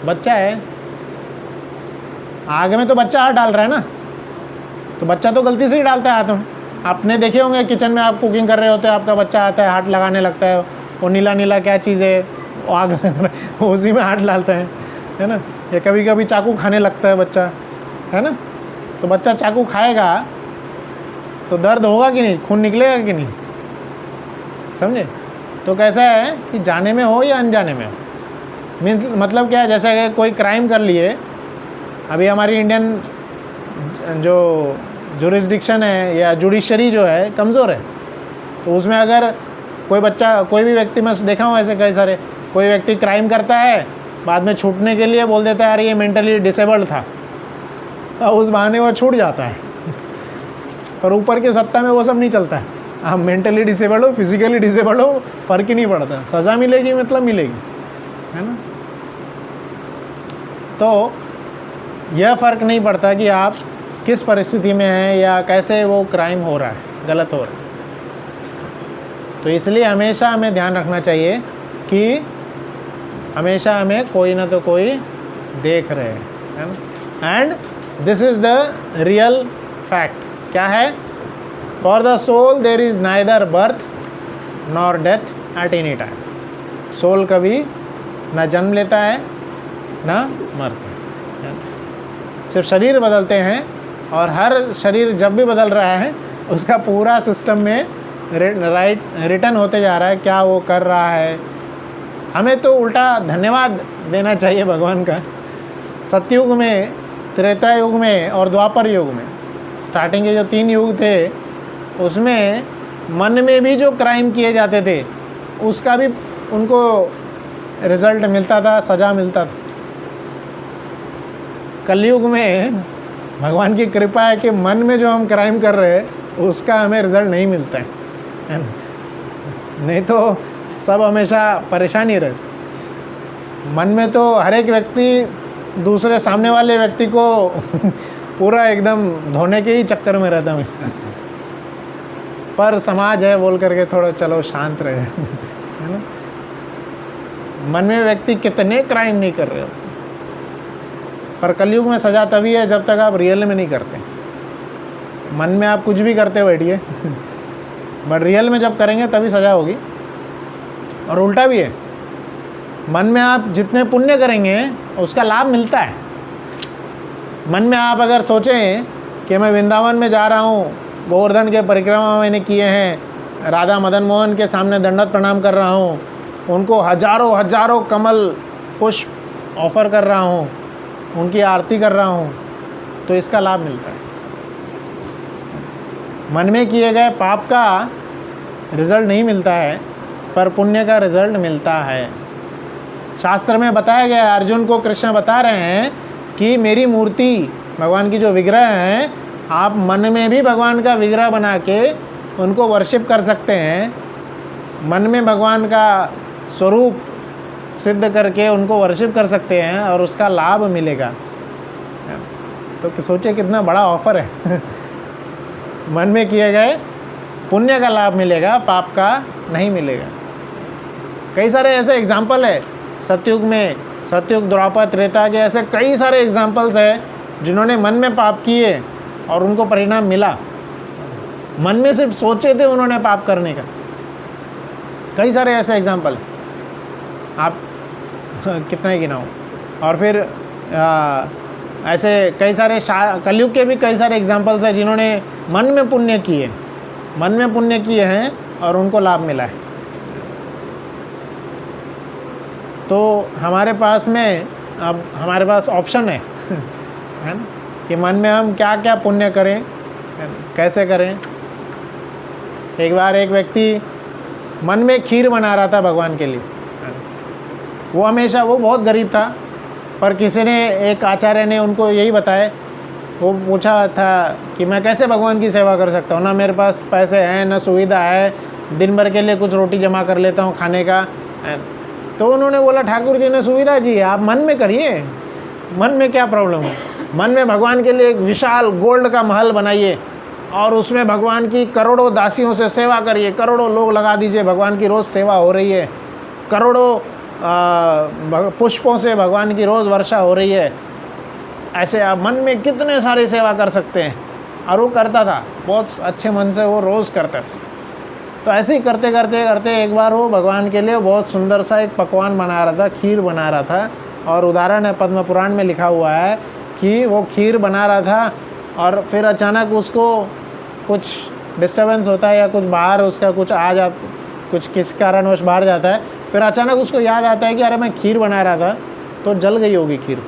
बच्चा है, आग में तो बच्चा हाथ डाल रहा है ना, तो बच्चा तो गलती से ही डालता है हाथ में। आपने देखे होंगे किचन में आप कुकिंग कर रहे होते हैं, आपका बच्चा आता है, हाथ लगाने लगता है, वो नीला नीला क्या चीज़ है, वो आग उसी में हाथ डालता है ना। या कभी कभी चाकू खाने लगता है बच्चा, है ना। तो बच्चा चाकू खाएगा तो दर्द होगा कि नहीं, खून निकलेगा कि नहीं, समझे। तो कैसा है कि जाने में हो या अनजाने में हो, मतलब क्या है, जैसे कोई क्राइम कर लिए। अभी हमारी इंडियन जो जुरिस्डिक्शन है या जुडिशरी जो है कमज़ोर है, तो उसमें अगर कोई बच्चा, कोई भी व्यक्ति, मैं देखा हूँ ऐसे कई सारे, कोई व्यक्ति क्राइम करता है, बाद में छूटने के लिए बोल देता है अरे ये मेंटली डिसेबल्ड था, उस बहाने वो छूट जाता है। पर ऊपर के सत्ता में वो सब नहीं चलता है। आप मेंटली डिसेबल्ड हो, फिजिकली डिसेबल्ड हो, फ़र्क ही नहीं पड़ता, सज़ा मिलेगी मतलब मिलेगी, है ना। तो यह फ़र्क नहीं पड़ता कि आप किस परिस्थिति में हैं या कैसे वो क्राइम हो रहा है, गलत हो रहा है। तो इसलिए हमेशा हमें ध्यान रखना चाहिए कि हमेशा हमें कोई ना तो कोई देख रहे हैं, है ना। And this is the real fact. क्या है, for the soul there is neither birth nor death at any time. Soul कभी ना जन्म लेता है ना मरता है, सिर्फ शरीर बदलते हैं, और हर शरीर जब भी बदल रहा है उसका पूरा सिस्टम में रिटर्न होते जा रहा है, क्या वो कर रहा है। हमें तो उल्टा धन्यवाद देना चाहिए भगवान का। सतयुग में त्रेता युग में और द्वापर युग में, स्टार्टिंग के जो 3 युग थे उसमें मन में भी जो क्राइम किए जाते थे उसका भी उनको रिजल्ट मिलता था, सज़ा मिलता था। कलयुग में भगवान की कृपा है कि मन में जो हम क्राइम कर रहे हैं उसका हमें रिजल्ट नहीं मिलता है ना? नहीं तो सब हमेशा परेशानी रहती। मन में तो हर एक व्यक्ति दूसरे सामने वाले व्यक्ति को पूरा एकदम धोने के ही चक्कर में रहता है, पर समाज है बोल करके थोड़ा चलो शांत रहे, है ना। मन में व्यक्ति कितने क्राइम नहीं कर रहे हो, पर कलयुग में सज़ा तभी है जब तक आप रियल में नहीं करते। मन में आप कुछ भी करते बैठिए बट रियल में जब करेंगे तभी सज़ा होगी। और उल्टा भी है, मन में आप जितने पुण्य करेंगे उसका लाभ मिलता है। मन में आप अगर सोचें कि मैं वृंदावन में जा रहा हूँ, गोवर्धन के परिक्रमा मैंने किए हैं, राधा मदन मोहन के सामने दंडवत प्रणाम कर रहा हूँ, उनको हजारों हजारों कमल पुष्प ऑफर कर रहा हूँ, उनकी आरती कर रहा हूँ, तो इसका लाभ मिलता है। मन में किए गए पाप का रिजल्ट नहीं मिलता है, पर पुण्य का रिजल्ट मिलता है। शास्त्र में बताया गया है, अर्जुन को कृष्ण बता रहे हैं कि मेरी मूर्ति, भगवान की जो विग्रह हैं, आप मन में भी भगवान का विग्रह बना के उनको वर्शिप कर सकते हैं। मन में भगवान का स्वरूप सिद्ध करके उनको वर्शिप कर सकते हैं और उसका लाभ मिलेगा। तो सोचिए कितना बड़ा ऑफर है। मन में किए गए पुण्य का लाभ मिलेगा, पाप का नहीं मिलेगा। कई सारे ऐसे एग्जाम्पल है सतयुग में, सतयुग द्वापर त्रेता के ऐसे कई सारे एग्जाम्पल्स है जिन्होंने मन में पाप किए और उनको परिणाम मिला। मन में सिर्फ सोचे थे उन्होंने पाप करने का, कई सारे ऐसे एग्जाम्पल आप कितना ही गिनाओ। और फिर ऐसे कई सारे कलयुग के भी कई सारे एग्जाम्पल्स हैं जिन्होंने मन में पुण्य किए, मन में पुण्य किए हैं और उनको लाभ मिला है। तो हमारे पास में अब हमारे पास ऑप्शन है ना, कि मन में हम क्या क्या पुण्य करें, कैसे करें। एक बार एक व्यक्ति मन में खीर बना रहा था भगवान के लिए। वो हमेशा, वो बहुत गरीब था, पर किसी ने, एक आचार्य ने उनको यही बताया, वो पूछा था कि मैं कैसे भगवान की सेवा कर सकता हूँ, ना मेरे पास पैसे हैं ना सुविधा है, दिन भर के लिए कुछ रोटी जमा कर लेता हूँ खाने का। तो उन्होंने बोला, ठाकुर जी ने सुविधा जी, आप मन में करिए, मन में क्या प्रॉब्लम है। मन में भगवान के लिए एक विशाल गोल्ड का महल बनाइए और उसमें भगवान की करोड़ों दासियों से सेवा करिए, करोड़ों लोग लगा दीजिए, भगवान की रोज़ सेवा हो रही है, करोड़ों पुष्पों से भगवान की रोज़ वर्षा हो रही है। ऐसे आप मन में कितने सारी सेवा कर सकते हैं। और वो करता था, बहुत अच्छे मन से वो रोज़ करता था। तो ऐसे ही करते करते करते एक बार वो भगवान के लिए बहुत सुंदर सा एक पकवान बना रहा था, खीर बना रहा था। और उदाहरण है, पद्म पुराण में लिखा हुआ है कि वो खीर बना रहा था और फिर अचानक उसको कुछ डिस्टर्बेंस होता है या कुछ बाहर उसका कुछ आ जाता, कुछ किस कारणवश बाहर जाता है। फिर अचानक उसको याद आता है कि अरे मैं खीर बना रहा था, तो जल गई होगी खीर।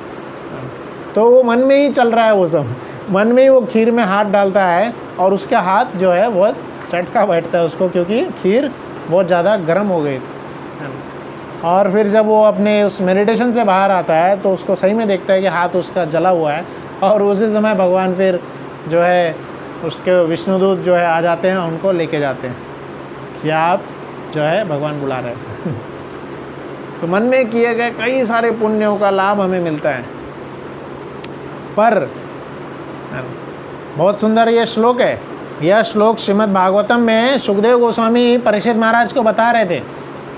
तो वो मन में ही चल रहा है, वो सब मन में ही वो खीर में हाथ डालता है और उसका हाथ जो है बहुत चटका बैठता है उसको, क्योंकि खीर बहुत ज़्यादा गर्म हो गई थी। और फिर जब वो अपने उस मेडिटेशन से बाहर आता है तो उसको सही में देखता है कि हाथ उसका जला हुआ है। और उसी समय भगवान फिर जो है उसके विष्णुदूत जो है आ जाते हैं, उनको लेके जाते हैं कि आप जो है भगवान बुला रहे हैं। तो मन में किए गए कई सारे पुण्यों का लाभ हमें मिलता है। पर बहुत सुंदर ये श्लोक है। यह श्लोक श्रीमद् भागवतम में सुखदेव गोस्वामी परीक्षित महाराज को बता रहे थे।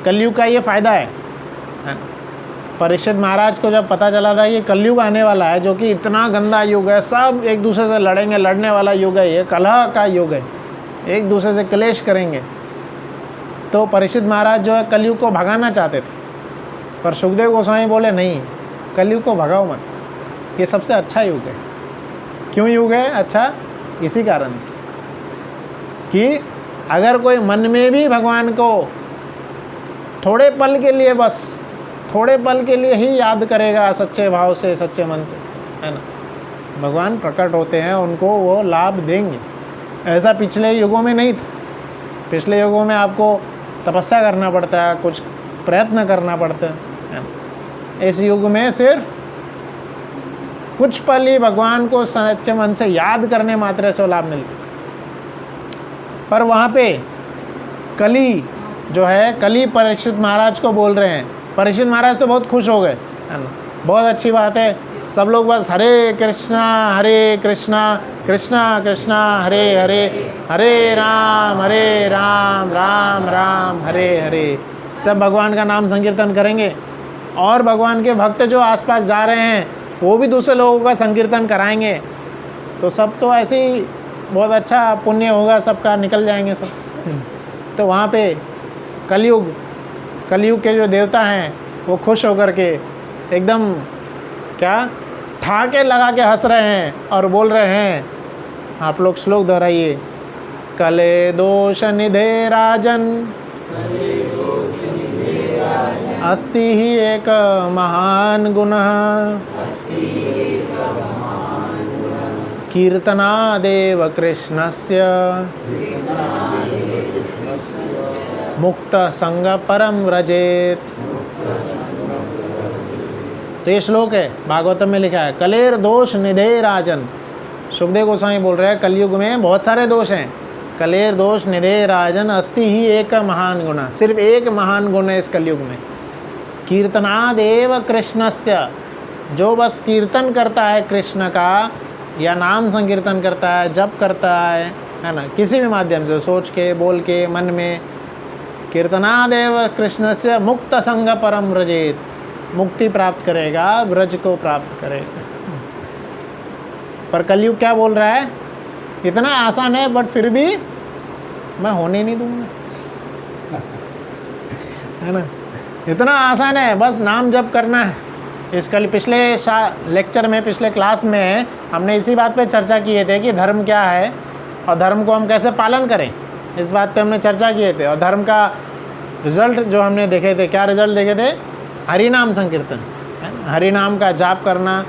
कलयुग का ये फ़ायदा है। परीक्षित महाराज को जब पता चला था कि कलयुग आने वाला है, जो कि इतना गंदा युग है, सब एक दूसरे से लड़ेंगे, लड़ने वाला युग है, ये कलह का युग है, एक दूसरे से क्लेश करेंगे, तो परीक्षित महाराज जो है कलयुग को भगाना चाहते थे। पर सुखदेव गोस्वामी बोले नहीं, कलयुग को भगाओ मत, ये सबसे अच्छा युग है। क्यों युग है अच्छा? इसी कारण से कि अगर कोई मन में भी भगवान को थोड़े पल के लिए, बस थोड़े पल के लिए ही याद करेगा सच्चे भाव से, सच्चे मन से, है ना, भगवान प्रकट होते हैं उनको वो लाभ देंगे। ऐसा पिछले युगों में नहीं था। पिछले युगों में आपको तपस्या करना पड़ता है, कुछ प्रयत्न करना पड़ता है। इस युग में सिर्फ कुछ पल ही भगवान को सच्चे मन से याद करने मात्र से लाभ मिलता। पर वहाँ पे कली जो है, कली परीक्षित महाराज को बोल रहे हैं। परीक्षित महाराज तो बहुत खुश हो गए, है ना, बहुत अच्छी बात है। सब लोग बस हरे कृष्णा कृष्णा कृष्णा हरे हरे, हरे राम राम राम हरे हरे, सब भगवान का नाम संकीर्तन करेंगे। और भगवान के भक्त जो आसपास जा रहे हैं वो भी दूसरे लोगों का संकीर्तन कराएंगे। तो सब तो ऐसे ही बहुत अच्छा पुण्य होगा, सबका निकल जाएंगे सब। तो वहाँ पे कलयुग के जो देवता हैं वो खुश होकर के एकदम क्या ठाके लगा के हंस रहे हैं और बोल रहे हैं। आप लोग श्लोक दोहराइए। कले दोष निधे राजन अस्ति ही एक महान गुणः कीर्तनादेव कृष्णस्य मुक्त संग परम व्रजेत। तो ये श्लोक है, भागवतम में लिखा है। कलेर दोष निधे राजन। सुखदेव गोस्वामी बोल रहे हैं कलयुग में बहुत सारे दोष हैं। कलेर दोष निधे राजन अस्ति ही एक महान गुण। सिर्फ एक महान गुण है इस कलयुग में, कीर्तनादेव कृष्णस्य। जो बस कीर्तन करता है कृष्ण का, या नाम संकीर्तन करता है, जप करता है ना, किसी भी माध्यम से, सोच के, बोल के, मन में, कीर्तनादेव कृष्णस्य मुक्त संग परम व्रजेत। मुक्ति प्राप्त करेगा, ब्रज को प्राप्त करेगा। पर कलयुग क्या बोल रहा है? इतना आसान है बट फिर भी मैं होने नहीं दूंगा, है ना। इतना आसान है, बस नाम जप करना है। इसका पिछले लेक्चर में, पिछले क्लास में हमने इसी बात पे चर्चा किए थे कि धर्म क्या है और धर्म को हम कैसे पालन करें। इस बात पे हमने चर्चा किए थे। और धर्म का रिजल्ट जो हमने देखे थे, क्या रिजल्ट देखे थे? हरि नाम संकीर्तन, है ना, हरि नाम का जाप करना।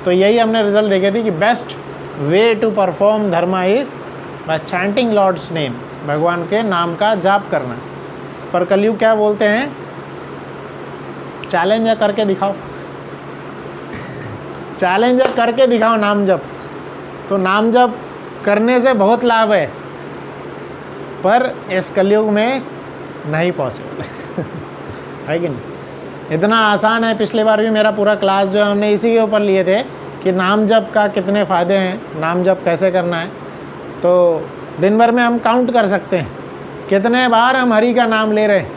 तो यही हमने रिजल्ट देखे थे कि best way to perform dharma is by chanting lord's name, भगवान के नाम का जाप करना। पर कलयुग क्या बोलते हैं? चैलेंज करके दिखाओ, चैलेंज करके दिखाओ नाम जप। तो नाम जप करने से बहुत लाभ है, पर इस कलयुग में नहीं पॉसिबल है कि नहीं? इतना आसान है। पिछली बार भी मेरा पूरा क्लास जो हमने इसी के ऊपर लिए थे कि नाम जप का कितने फ़ायदे हैं, नाम जप कैसे करना है। तो दिन भर में हम काउंट कर सकते हैं कितने बार हम हरि का नाम ले रहे हैं,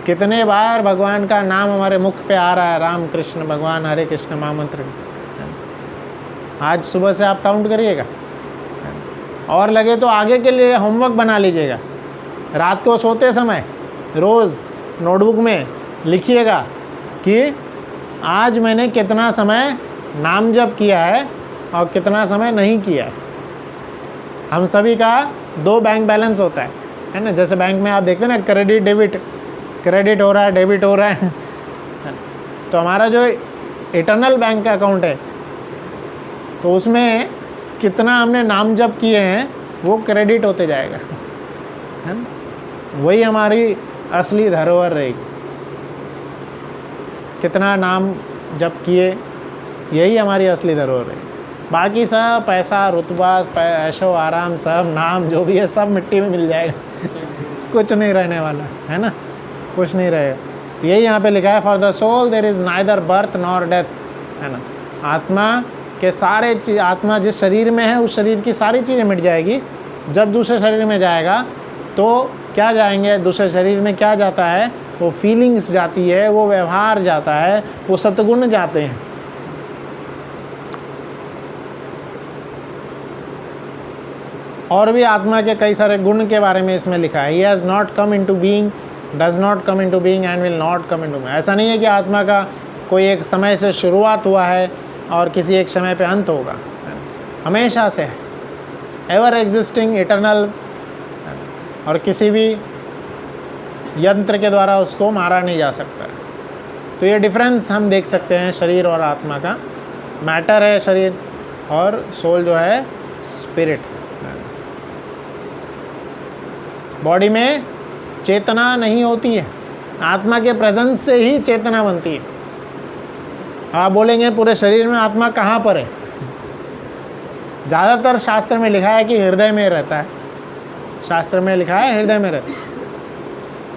कितने बार भगवान का नाम हमारे मुख पे आ रहा है। राम कृष्ण भगवान हरे कृष्ण महामंत्र। आज सुबह से आप काउंट करिएगा, और लगे तो आगे के लिए होमवर्क बना लीजिएगा। रात को सोते समय रोज़ नोटबुक में लिखिएगा कि आज मैंने कितना समय नाम जप किया है और कितना समय नहीं किया है। हम सभी का 2 बैंक बैलेंस होता है ना। जैसे बैंक में आप देखते हैं ना, क्रेडिट डेबिट, क्रेडिट हो रहा है, डेबिट हो रहा है। तो हमारा जो इटर्नल बैंक अकाउंट है, तो उसमें कितना हमने नाम जप किए हैं वो क्रेडिट होते जाएगा, है ना। वही हमारी असली धरोहर रहेगी। कितना नाम जप किए, यही हमारी असली धरोहर है। बाकी सब पैसा, रुतबा, ऐशो आराम, सब नाम जो भी है सब मिट्टी में मिल जाएगा कुछ नहीं रहने वाला, है ना, कुछ नहीं रहेगा। तो यही यहाँ पे लिखा है, for the soul there is neither birth nor death, है ना। आत्मा के सारे चीज़, आत्मा जिस शरीर में है उस शरीर की सारी चीज़ें मिट जाएगी। जब दूसरे शरीर में जाएगा तो क्या जाएंगे? दूसरे शरीर में क्या जाता है? वो फीलिंग्स जाती है, वो व्यवहार जाता है, वो सतगुण जाते हैं। और भी आत्मा के कई सारे गुण के बारे में इसमें लिखा है। He has not come into being, does not come into being and will not come into being। ऐसा नहीं है कि आत्मा का कोई एक समय से शुरुआत हुआ है और किसी एक समय पे अंत होगा। हमेशा से है, एवर एग्जिस्टिंग, इटर्नल, और किसी भी यंत्र के द्वारा उसको मारा नहीं जा सकता। तो ये डिफरेंस हम देख सकते हैं शरीर और आत्मा का। मैटर है शरीर और सोल जो है स्पिरिट। बॉडी में चेतना नहीं होती है, आत्मा के प्रेजेंस से ही चेतना बनती है। आप बोलेंगे पूरे शरीर में आत्मा कहाँ पर है? ज़्यादातर शास्त्र में लिखा है कि हृदय में रहता है, शास्त्र में लिखा है हृदय में रहता है,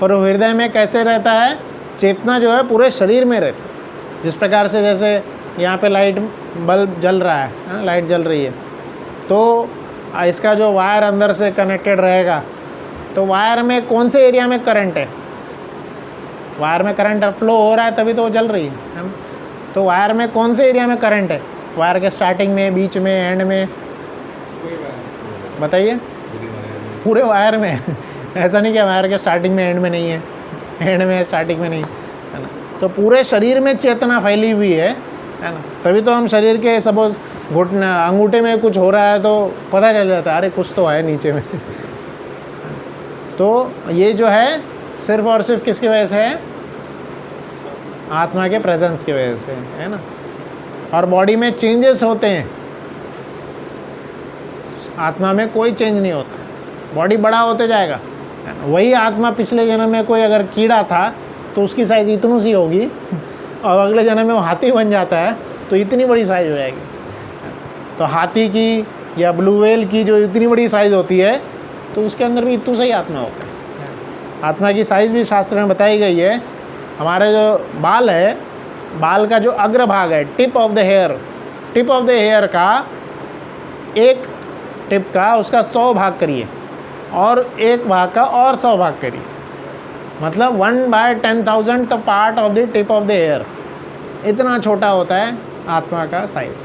पर वो हृदय में कैसे रहता है? चेतना जो है पूरे शरीर में रहती है। जिस प्रकार से जैसे यहाँ पे लाइट बल्ब जल रहा है, लाइट जल रही है, तो इसका जो वायर अंदर से कनेक्टेड रहेगा, तो वायर में कौन से एरिया में करंट है? वायर में करंट फ्लो हो रहा है तभी तो वो जल रही है। तो वायर में कौन से एरिया में करंट है? वायर के स्टार्टिंग में, बीच में, एंड में, बताइए। पूरे वायर में ऐसा नहीं कि वायर के स्टार्टिंग में एंड में नहीं है, एंड में स्टार्टिंग में नहीं है ना। तो पूरे शरीर में चेतना फैली हुई है ना। तभी तो हम शरीर के सपोज घुटना अंगूठे में कुछ हो रहा है तो पता चल जाता है, अरे कुछ तो है नीचे में। तो ये जो है सिर्फ और सिर्फ किसकी वजह से है? आत्मा के प्रेजेंस की वजह से, है ना। और बॉडी में चेंजेस होते हैं, आत्मा में कोई चेंज नहीं होता, बॉडी बड़ा होते जाएगा। वही आत्मा पिछले जन्म में कोई अगर कीड़ा था तो उसकी साइज़ इतनी सी होगी, और अगले जन्म में वो हाथी बन जाता है तो इतनी बड़ी साइज़ हो जाएगी। तो हाथी की या ब्लू व्हेल की जो इतनी बड़ी साइज़ होती है, तो उसके अंदर भी इतनी सही आत्मा होता है। आत्मा की साइज़ भी शास्त्र में बताई गई है। हमारे जो बाल है, बाल का जो अग्रभाग है, tip of the hair, tip of the hair का एक टिप का उसका 100 भाग करिए और एक भाग का और 100 भाग करिए, मतलब 1/10,000 the part of the tip of the hair. इतना छोटा होता है आत्मा का साइज़।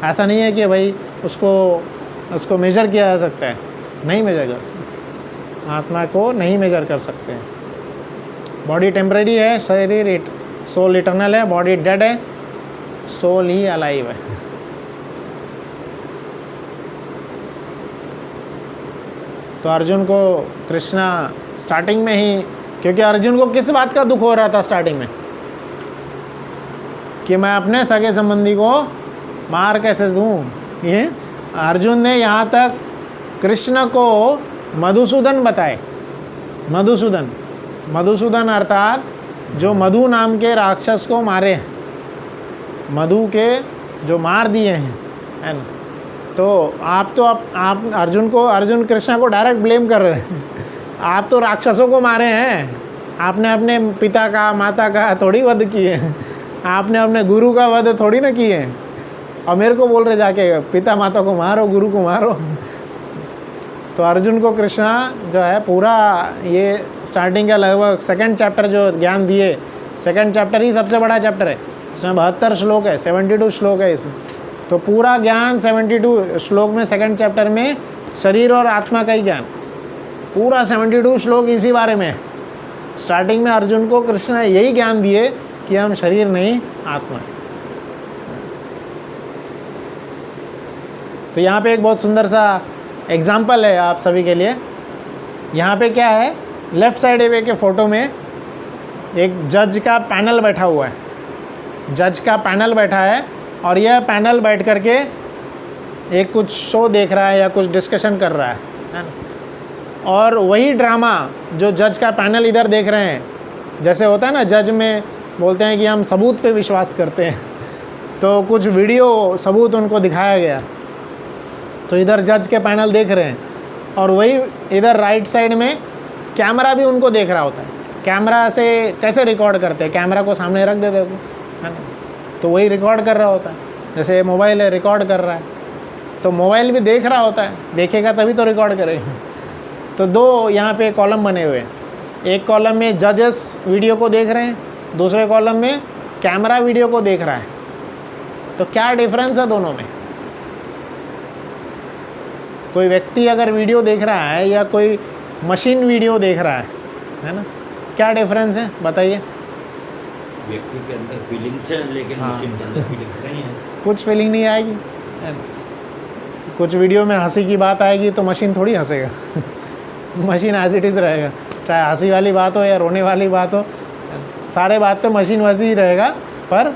ऐसा नहीं है कि भाई उसको मेजर किया जा सकता है, नहीं मेजर कर सकते, आत्मा को नहीं मेजर कर सकते हैं। बॉडी टेम्परेरी है, शरीर सोल इटर्नल है, बॉडी डेड है, सोल ही अलाइव है। तो अर्जुन को कृष्णा स्टार्टिंग में ही, क्योंकि अर्जुन को किस बात का दुख हो रहा था स्टार्टिंग में कि मैं अपने सगे संबंधी को मार कैसे दूँ, ये अर्जुन ने यहाँ तक कृष्ण को मधुसूदन बताए। मधुसूदन अर्थात जो मधु नाम के राक्षस को मारे हैं, मधु के जो मार दिए हैं, है ना। तो आप अर्जुन कृष्णा को डायरेक्ट ब्लेम कर रहे हैं। आप तो राक्षसों को मारे हैं, आपने अपने पिता का, माता का थोड़ी वध किए हैं, आपने अपने गुरु का वध थोड़ी ना किए हैं, और मेरे को बोल रहे जाके पिता माता को मारो, गुरु को मारो। तो अर्जुन को कृष्णा जो है पूरा ये स्टार्टिंग का लगभग सेकंड चैप्टर जो ज्ञान दिए, सेकंड चैप्टर ही सबसे बड़ा चैप्टर है, इसमें 72 श्लोक है, 72 श्लोक है इसमें। तो पूरा ज्ञान 72 श्लोक में, सेकंड चैप्टर में शरीर और आत्मा का ही ज्ञान, पूरा 72 श्लोक इसी बारे में। स्टार्टिंग में अर्जुन को कृष्ण यही ज्ञान दिए कि हम शरीर नहीं आत्मा है। तो यहाँ पे एक बहुत सुंदर सा एग्जाम्पल है आप सभी के लिए। यहाँ पे क्या है, लेफ़्ट साइड के फ़ोटो में एक जज का पैनल बैठा हुआ है, जज का पैनल बैठा है, और यह पैनल बैठ करके एक कुछ शो देख रहा है या कुछ डिस्कशन कर रहा है ना। और वही ड्रामा जो जज का पैनल इधर देख रहे हैं, जैसे होता है ना, जज में बोलते हैं कि हम सबूत पे विश्वास करते हैं, तो कुछ वीडियो सबूत उनको दिखाया गया, तो इधर जज के पैनल देख रहे हैं, और वही इधर राइट साइड में कैमरा भी उनको देख रहा होता है। कैमरा से कैसे रिकॉर्ड करते हैं, कैमरा को सामने रख देते हैं, है ना, तो वही रिकॉर्ड कर रहा होता है। जैसे मोबाइल है, रिकॉर्ड कर रहा है, तो मोबाइल भी देख रहा होता है, देखेगा तभी तो रिकॉर्ड करेगा। तो दो यहाँ पे कॉलम बने हुए हैं, एक कॉलम में जजेस वीडियो को देख रहे हैं, दूसरे कॉलम में कैमरा वीडियो को देख रहा है। तो क्या डिफरेंस है दोनों में? कोई व्यक्ति अगर वीडियो देख रहा है या कोई मशीन वीडियो देख रहा है ना, क्या डिफरेंस है बताइए? व्यक्ति के अंदर फीलिंग्स है, लेकिन मशीन के अंदर फीलिंग्स नहीं है। कुछ फीलिंग नहीं आएगी। कुछ वीडियो में हंसी की बात आएगी तो मशीन थोड़ी हंसेगा मशीन एज इट इज़ रहेगा, चाहे हंसी वाली बात हो या रोने वाली बात हो, सारे बात तो मशीन वैसी ही रहेगा, पर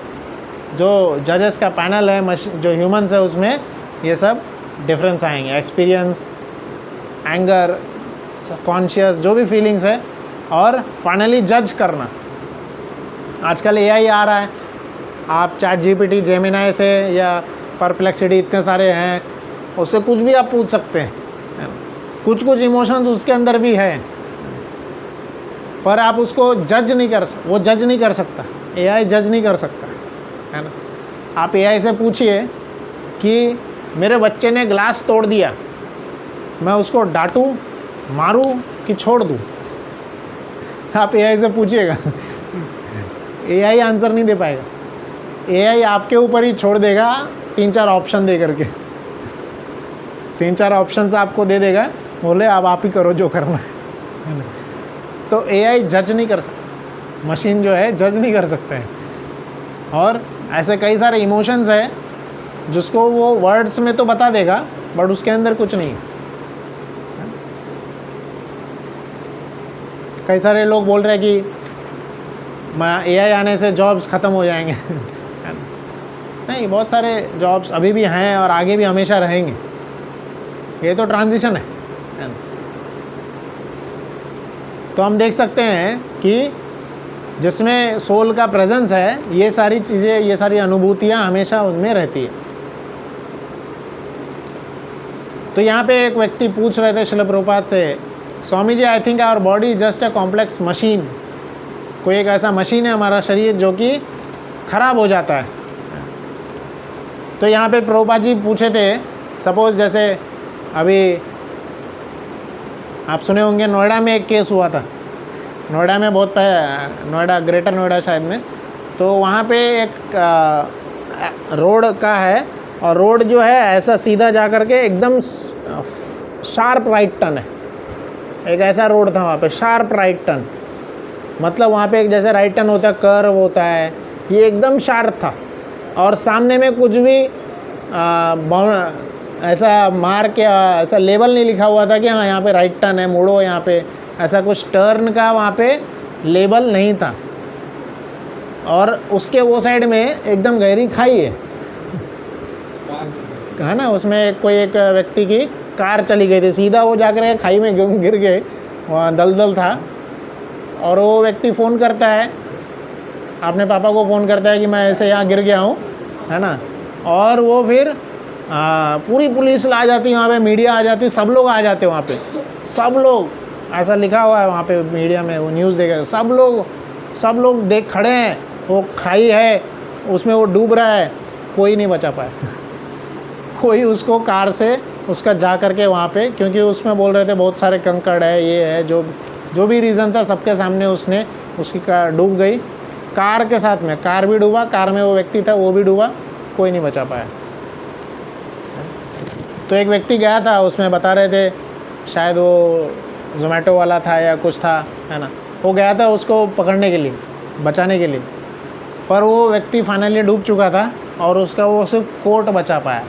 जो जजेस का पैनल है, जो ह्यूमंस है, उसमें ये सब डिफरेंस आएंगे। एक्सपीरियंस, एंगर, कॉन्शियस, जो भी फीलिंग्स है, और फाइनली जज करना। आजकल एआई आ रहा है, आप चैट जीपीटी, जेमिनाई से या परप्लेक्सिटी, इतने सारे हैं, उससे कुछ भी आप पूछ सकते हैं। कुछ कुछ इमोशंस उसके अंदर भी है, पर आप उसको जज नहीं कर सकते, वो जज नहीं कर सकता, एआई जज नहीं कर सकता, है ना। आप एआई से पूछिए कि मेरे बच्चे ने ग्लास तोड़ दिया, मैं उसको डांटूं, मारूं कि छोड़ दूं? आप एआई से पूछिएगा, एआई आंसर नहीं दे पाएगा। एआई आपके ऊपर ही छोड़ देगा 3-4 ऑप्शन दे करके, 3-4 ऑप्शंस आपको दे देगा, बोले अब आप ही करो जो करना है ना। तो एआई जज नहीं कर सकता, मशीन जो है जज नहीं कर सकते हैं। और ऐसे कई सारे इमोशंस है जिसको वो वर्ड्स में तो बता देगा, बट उसके अंदर कुछ नहीं है। कई सारे लोग बोल रहे हैं कि एआई आने से जॉब्स ख़त्म हो जाएंगे नहीं, बहुत सारे जॉब्स अभी भी हैं और आगे भी हमेशा रहेंगे। ये तो ट्रांजिशन है। तो हम देख सकते हैं कि जिसमें सोल का प्रेजेंस है, ये सारी चीज़ें, ये सारी अनुभूतियाँ हमेशा उनमें रहती है। तो यहाँ पे एक व्यक्ति पूछ रहे थे श्रील प्रभुपाद से, Swami ji, I think our body is just a complex machine. कोई एक ऐसा मशीन है हमारा शरीर जो कि खराब हो जाता है। तो यहाँ पे प्रभुपाद जी पूछे थे, सपोज़ जैसे अभी आप सुने होंगे नोएडा में एक केस हुआ था, नोएडा में बहुत नोएडा, ग्रेटर नोएडा शायद में, तो वहाँ पे एक रोड का है, और रोड जो है ऐसा सीधा जा कर के एकदम शार्प राइट टर्न है। एक ऐसा रोड था वहाँ पे, शार्प राइट टर्न, मतलब वहाँ पे एक जैसे राइट टर्न होता है, कर्व होता है, ये एकदम शार्प था। और सामने में कुछ भी ऐसा मार के ऐसा लेबल नहीं लिखा हुआ था कि हाँ यहाँ पे राइट टर्न है, मुड़ो यहाँ पे, ऐसा कुछ टर्न का वहाँ पे लेबल नहीं था। और उसके वो साइड में एकदम गहरी खाई है ना, उसमें कोई एक व्यक्ति की कार चली गई थी, सीधा वो जाकर खाई में गिर गए, वहाँ दलदल था। और वो व्यक्ति फ़ोन करता है, अपने पापा को फ़ोन करता है कि मैं ऐसे यहाँ गिर गया हूँ, है ना। और वो फिर पूरी पुलिस आ जाती है वहाँ पे, मीडिया आ जाती, सब लोग आ जाते वहाँ पे, सब लोग, ऐसा लिखा हुआ है वहाँ पे मीडिया में, वो न्यूज़ देखे, सब लोग देख खड़े हैं, वो खाई है, उसमें वो डूब रहा है, कोई नहीं बचा पाया कोई उसको कार से उसका जा करके वहाँ पे, क्योंकि उसमें बोल रहे थे बहुत सारे कंकड़ है, ये है, जो भी रीज़न था सबके सामने उसने उसकी कार डूब गई, कार के साथ में, कार भी डूबा, कार में वो व्यक्ति था वो भी डूबा, कोई नहीं बचा पाया। तो एक व्यक्ति गया था, उसमें बता रहे थे, शायद वो जोमेटो वाला था या कुछ था, है ना, वो गया था उसको पकड़ने के लिए, बचाने के लिए, पर वो व्यक्ति फाइनली डूब चुका था और उसका वो सिर्फ कोट बचा पाया,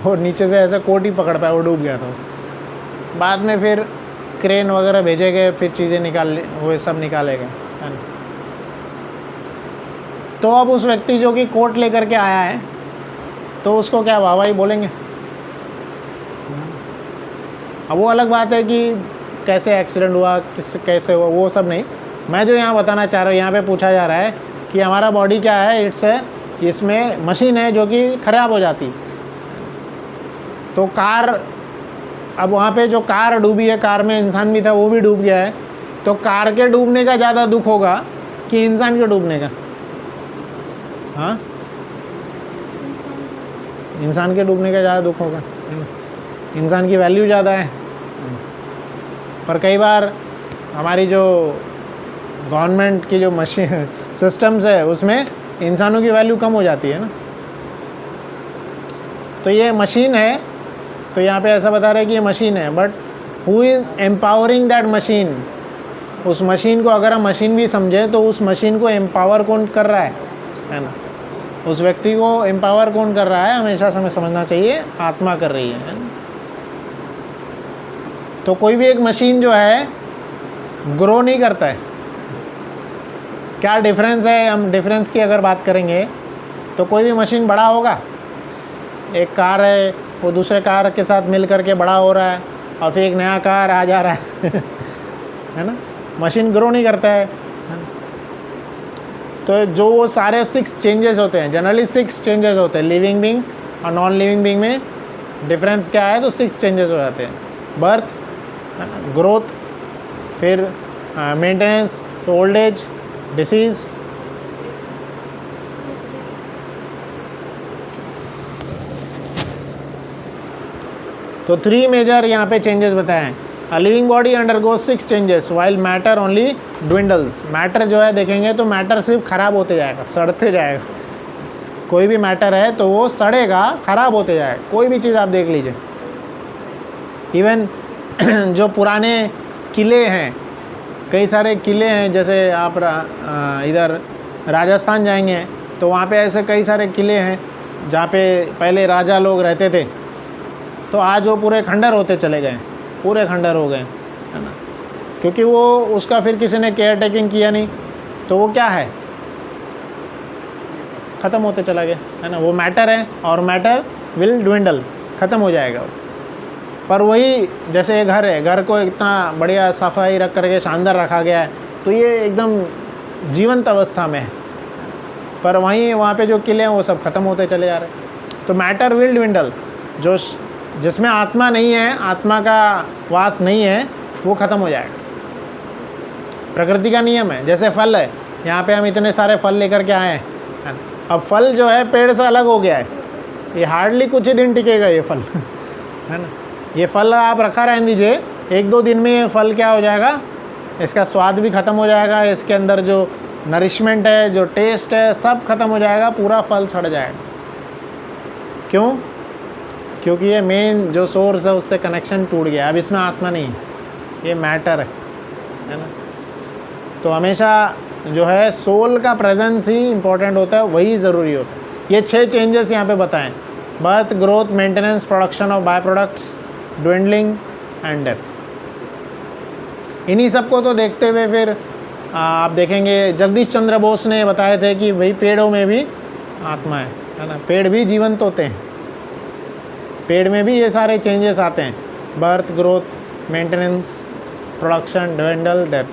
और नीचे से ऐसे कोट ही पकड़ पाया, वो डूब गया था। बाद में फिर क्रेन वगैरह भेजे गए, फिर चीज़ें वो सब निकाले गए, है ना। तो अब उस व्यक्ति जो कि कोट लेकर के आया है, तो उसको क्या वाहवाही बोलेंगे? अब वो अलग बात है कि कैसे एक्सीडेंट हुआ, कैसे हुआ, वो सब नहीं। मैं जो यहाँ बताना चाह रहा हूँ, यहाँ पे पूछा जा रहा है कि हमारा बॉडी क्या है, इसमें मशीन है जो कि ख़राब हो जाती। तो कार, अब वहाँ पे जो कार डूबी है, कार में इंसान भी था, वो भी डूब गया है, तो कार के डूबने का ज़्यादा दुख होगा कि इंसान के डूबने का? हाँ, इंसान के डूबने का ज़्यादा दुख होगा, इंसान की वैल्यू ज़्यादा है। पर कई बार हमारी जो गवर्नमेंट की जो मशीन सिस्टम्स है, उसमें इंसानों की वैल्यू कम हो जाती है ना। तो ये मशीन है, तो यहाँ पे ऐसा बता रहे हैं कि ये मशीन है, but who is empowering that machine? उस मशीन को अगर हम मशीन भी समझें, तो उस मशीन को एम्पावर कौन कर रहा है ना, उस व्यक्ति को एम्पावर कौन कर रहा है, हमेशा हमें समझना चाहिए, आत्मा कर रही है ना? तो कोई भी एक मशीन जो है ग्रो नहीं करता है। क्या डिफरेंस है? हम डिफरेंस की अगर बात करेंगे तो कोई भी मशीन बड़ा होगा। एक कार है, वो दूसरे कार के साथ मिल करके बड़ा हो रहा है, और फिर एक नया कार आ जा रहा है है ना, मशीन ग्रो नहीं करता है ना? तो जो वो सारे 6 चेंजेस होते हैं, जनरली 6 चेंजेस होते हैं। लिविंग बीइंग और नॉन लिविंग बीइंग में डिफरेंस क्या है, तो 6 चेंजेस हो जाते हैं। बर्थ, ग्रोथ, फिर मेंटेनेंस, ओल्ड एज, डिसीज़। तो 3 मेजर यहाँ पे चेंजेस बताए हैं। A living body undergoes 6 changes while matter only dwindles. Matter जो है देखेंगे तो मैटर सिर्फ खराब होते जाएगा, सड़ते जाएगा। कोई भी मैटर है तो वो सड़ेगा, खराब होते जाएगा। कोई भी चीज़ आप देख लीजिए, इवन जो पुराने किले हैं, कई सारे किले हैं, जैसे आप इधर राजस्थान जाएंगे तो वहाँ पे ऐसे कई सारे किले हैं जहाँ पे पहले राजा लोग रहते थे, तो आज वो पूरे खंडर होते चले गए, पूरे खंडर हो गए, है ना, क्योंकि वो उसका फिर किसी ने केयर टेकिंग किया नहीं, तो वो क्या है, ख़त्म होते चला गया, है ना। वो मैटर है और मैटर विल ड्विंडल, ख़त्म हो जाएगा। पर वही जैसे ये घर है, घर को इतना बढ़िया सफाई रख करके शानदार रखा गया है, तो ये एकदम जीवंत अवस्था में है। पर वहीं वहाँ पे जो किले हैं वो सब ख़त्म होते चले जा रहे हैं। तो मैटर विल ड्विंडल, जो जिसमें आत्मा नहीं है, आत्मा का वास नहीं है, वो ख़त्म हो जाएगा। प्रकृति का नियम है। जैसे फल है, यहाँ पे हम इतने सारे फल लेकर के आए हैं, अब फल जो है पेड़ से अलग हो गया है, ये हार्डली कुछ ही दिन टिकेगा ये फल है ना। ये फल आप रखा रहने दीजिए, 1-2 दिन में ये फल क्या हो जाएगा, इसका स्वाद भी ख़त्म हो जाएगा, इसके अंदर जो नरिशमेंट है, जो टेस्ट है, सब ख़त्म हो जाएगा, पूरा फल सड़ जाएगा। क्यों? क्योंकि ये मेन जो सोर्स है उससे कनेक्शन टूट गया। अब इसमें आत्मा नहीं है, ये मैटर है ना। तो हमेशा जो है सोल का प्रेजेंस ही इम्पोर्टेंट होता है, वही ज़रूरी होता है। ये 6 चेंजेस यहाँ पे बताएं: birth, growth, maintenance, production of by products, dwindling and death. इन्हीं सबको तो देखते हुए फिर आप देखेंगे जगदीश चंद्र बोस ने बताए थे कि भाई पेड़ों में भी आत्मा है ना, पेड़ भी जीवंत होते हैं, पेड़ में भी ये सारे चेंजेस आते हैं: birth, growth, maintenance, production, dwindle, death.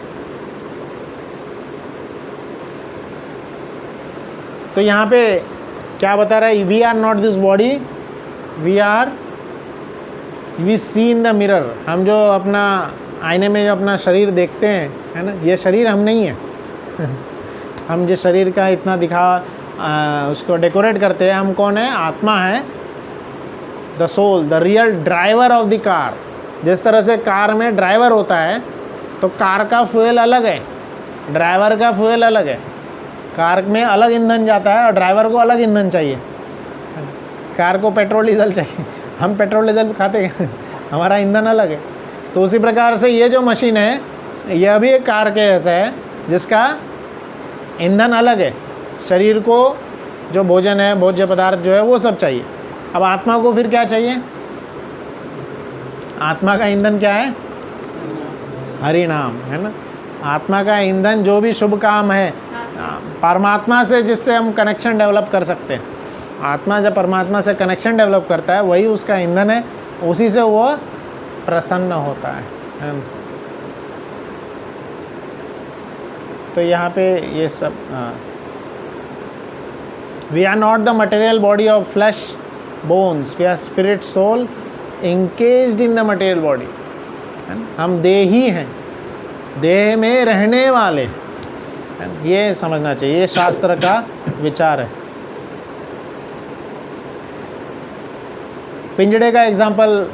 तो यहाँ पे क्या बता रहा है, we are not this body, we see in the mirror. हम जो अपना आईने में जो अपना शरीर देखते हैं, है ना, ये शरीर हम नहीं है हम जिस शरीर का इतना उसको डेकोरेट करते हैं, हम कौन है? आत्मा है, the soul, the real driver of the car. जिस तरह से कार में ड्राइवर होता है, तो कार का फ्यूल अलग है, ड्राइवर का फ्यूल अलग है। कार में अलग ईंधन जाता है और ड्राइवर को अलग ईंधन चाहिए। कार को पेट्रोल डीजल चाहिए, हम पेट्रोल डीजल खाते हैं हमारा ईंधन अलग है। तो उसी प्रकार से ये जो मशीन है, यह भी एक कार के जैसा है, जिसका ईंधन अलग है। शरीर को जो भोजन है, भोज्य पदार्थ जो है, वो सब चाहिए। अब आत्मा को फिर क्या चाहिए? आत्मा का ईंधन क्या है? हरि नाम, है ना। आत्मा का ईंधन जो भी शुभ काम है परमात्मा से, जिससे हम कनेक्शन डेवलप कर सकते हैं। आत्मा जब परमात्मा से कनेक्शन डेवलप करता है, वही उसका ईंधन है, उसी से वो प्रसन्न होता है। तो यहाँ पे ये सब, we are not the material body of flesh bones, we are spirit soul encaged in the material body. हम देही हैं, देह में रहने वाले, ये समझना चाहिए। ये शास्त्र का विचार है। पिंजड़े का एग्जाम्पल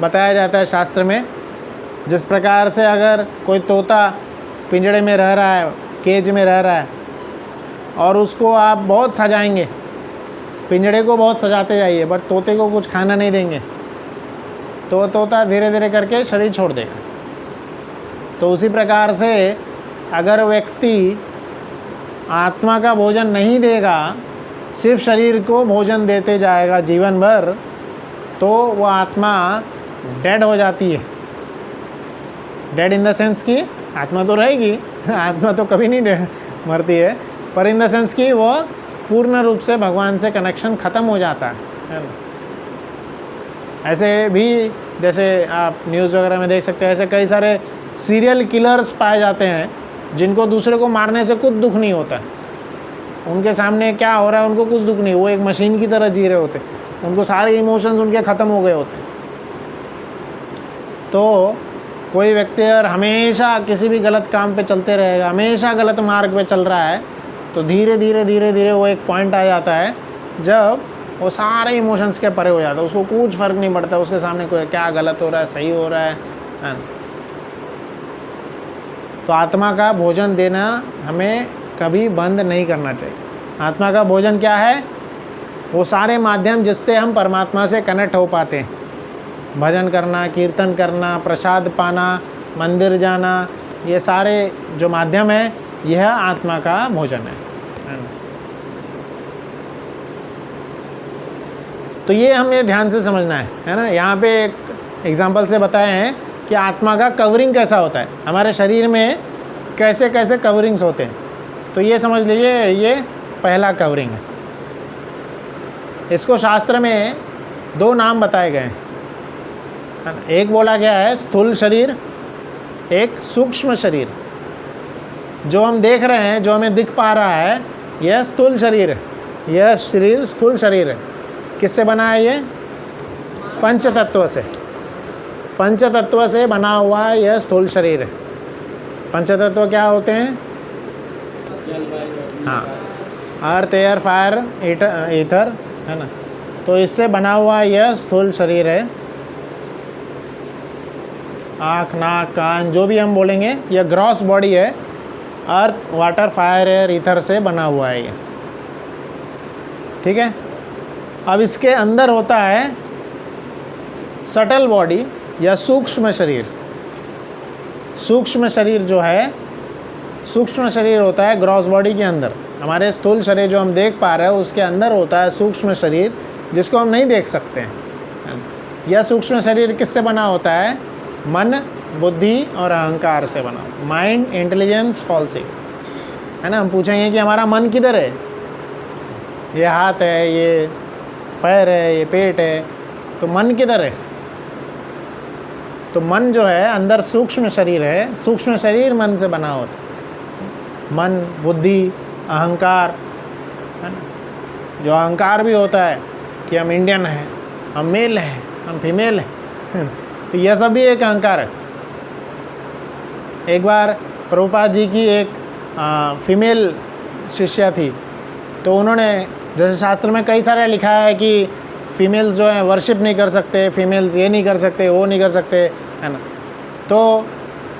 बताया जाता है शास्त्र में। जिस प्रकार से अगर कोई तोता पिंजड़े में रह रहा है, केज में रह रहा है, और उसको आप बहुत सजाएंगे, पिंजड़े को बहुत सजाते जाइए, बट तोते को कुछ खाना नहीं देंगे, तो तोता धीरे धीरे करके शरीर छोड़ देगा। तो उसी प्रकार से अगर व्यक्ति आत्मा का भोजन नहीं देगा, सिर्फ शरीर को भोजन देते जाएगा जीवन भर, तो वो आत्मा डेड हो जाती है। डेड इन द सेंस कि आत्मा तो रहेगी, आत्मा तो कभी नहीं मरती है, पर इन द सेंस कि वो पूर्ण रूप से भगवान से कनेक्शन ख़त्म हो जाता है ना। ऐसे भी जैसे आप न्यूज़ वगैरह में देख सकते हैं, ऐसे कई सारे सीरियल किलर्स पाए जाते हैं जिनको दूसरे को मारने से कुछ दुख नहीं होता। उनके सामने क्या हो रहा है उनको कुछ दुख नहीं, वो एक मशीन की तरह जी रहे होते, उनको सारे इमोशंस उनके ख़त्म हो गए होते। तो कोई व्यक्ति अगर हमेशा किसी भी गलत काम पे चलते रहेगा, हमेशा गलत मार्ग पे चल रहा है, तो धीरे धीरे वो एक पॉइंट आ जाता है जब वो सारे इमोशंस के परे हो जाता है, उसको कुछ फ़र्क नहीं पड़ता उसके सामने कोई क्या गलत हो रहा है सही हो रहा है ना। तो आत्मा का भोजन देना हमें कभी बंद नहीं करना चाहिए। आत्मा का भोजन क्या है? वो सारे माध्यम जिससे हम परमात्मा से कनेक्ट हो पाते हैं, भजन करना, कीर्तन करना, प्रसाद पाना, मंदिर जाना, ये सारे जो माध्यम है यह आत्मा का भोजन है। तो ये हमें ध्यान से समझना है ना। यहाँ पे एक एग्जांपल से बताए हैं कि आत्मा का कवरिंग कैसा होता है, हमारे शरीर में कैसे कैसे कवरिंग्स होते हैं। तो ये समझ लीजिए, ये पहला कवरिंग है। इसको शास्त्र में 2 नाम बताए गए हैं। एक बोला गया है स्थूल शरीर, एक सूक्ष्म शरीर। जो हम देख रहे हैं, जो हमें दिख पा रहा है, यह स्थूल शरीर है। यह शरीर स्थूल शरीर है। किससे बना है ये? पंच तत्व से। पंच तत्व से बना हुआ यह स्थूल शरीर है। पंच तत्व क्या होते हैं? हाँ, अर्थ, एयर, फायर, ईथर, है ना। तो इससे बना हुआ यह स्थूल शरीर है। आँख, नाक, कान, जो भी हम बोलेंगे, यह ग्रॉस बॉडी है। अर्थ, वाटर, फायर, एयर, ईथर से बना हुआ है ये, ठीक है। अब इसके अंदर होता है सटल बॉडी या सूक्ष्म शरीर। सूक्ष्म शरीर जो है, सूक्ष्म शरीर होता है ग्रॉस बॉडी के अंदर। हमारे स्थूल शरीर जो हम देख पा रहे हैं उसके अंदर होता है सूक्ष्म शरीर, जिसको हम नहीं देख सकते हैं। यह सूक्ष्म शरीर किससे बना होता है? मन, बुद्धि और अहंकार से बना। माइंड, इंटेलिजेंस, फॉल्सिंग, है ना। हम पूछेंगे कि हमारा मन किधर है? ये हाथ है, ये पैर है, ये पेट है, तो मन किधर है? तो मन जो है अंदर सूक्ष्म शरीर है। सूक्ष्म शरीर मन से बना होता है। मन, बुद्धि, अहंकार, है ना। जो अहंकार भी होता है कि हम इंडियन हैं, हम मेल हैं, हम फीमेल हैं, तो यह सब भी एक अहंकार है। एक बार प्रभुपाद जी की एक फीमेल शिष्या थी, तो उन्होंने, जैसे शास्त्र में कई सारे लिखा है कि फीमेल्स जो हैं वर्शिप नहीं कर सकते, फीमेल्स ये नहीं कर सकते, वो नहीं कर सकते, है ना। तो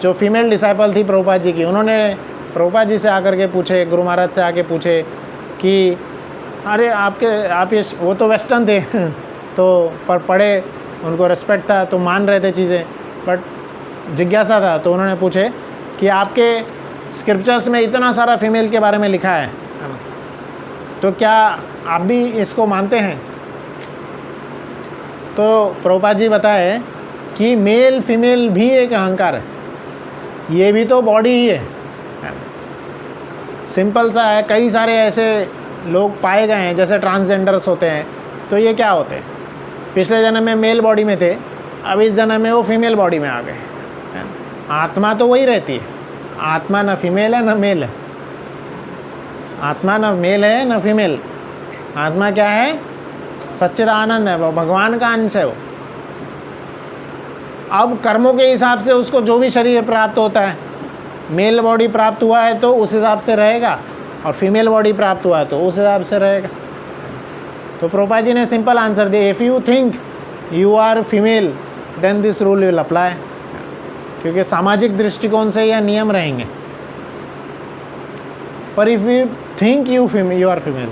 जो फीमेल डिसाइपल थी प्रभुपाद जी की, उन्होंने प्रभुपाद जी से आकर के पूछे, गुरु महाराज से आके पूछे कि अरे आप ये, वो तो वेस्टर्न थे तो पर पढ़े, उनको रेस्पेक्ट था तो मान रहे थे चीज़ें, बट जिज्ञासा था। तो उन्होंने पूछे कि आपके स्क्रिप्चर्स में इतना सारा फीमेल के बारे में लिखा है ना, तो क्या आप भी इसको मानते हैं? तो प्रभुपाद जी बताए कि मेल फीमेल भी एक अहंकार है, ये भी तो बॉडी ही है। सिंपल सा है। कई सारे ऐसे लोग पाए गए हैं जैसे ट्रांसजेंडर्स होते हैं, तो ये क्या होते हैं? पिछले जन्म में मेल बॉडी में थे, अब इस जन्म में वो फीमेल बॉडी में आ गए। आत्मा तो वही रहती है। आत्मा न फीमेल है न मेल है। आत्मा न मेल है न फीमेल। आत्मा क्या है? सच्चिदानंद है, वो भगवान का अंश है वो। अब कर्मों के हिसाब से उसको जो भी शरीर प्राप्त होता है, मेल बॉडी प्राप्त हुआ है तो उस हिसाब से रहेगा, और फीमेल बॉडी प्राप्त हुआ है तो उस हिसाब से रहेगा। तो प्रभुपाद जी ने सिंपल आंसर दिया, if you think you are female then this rule will apply, क्योंकि सामाजिक दृष्टिकोण से यह नियम रहेंगे। पर if you think you are female,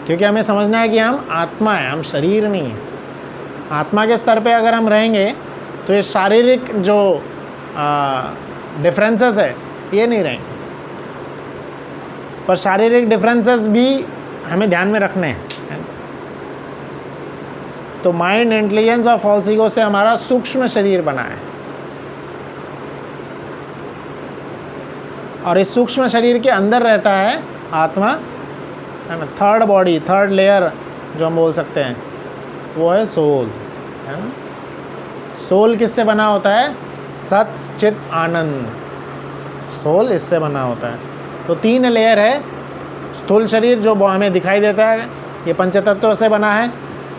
क्योंकि हमें समझना है कि हम आत्मा है, हम शरीर नहीं है। आत्मा के स्तर पे अगर हम रहेंगे तो ये शारीरिक जो डिफरेंसेस है ये नहीं रहेंगे, पर शारीरिक डिफरेंसेस भी हमें ध्यान में रखने हैं। तो माइंड, इंटेलिजेंस और फॉल्स ईगो से हमारा सूक्ष्म शरीर बना है, और इस सूक्ष्म शरीर के अंदर रहता है आत्मा, है ना। थर्ड बॉडी, थर्ड लेयर जो हम बोल सकते हैं वो है सोल, है ना। सोल किससे बना होता है? सत चित आनंद, सोल इससे बना होता है। तो 3 लेयर है। स्थूल शरीर जो हमें दिखाई देता है ये पंचतत्व से बना है।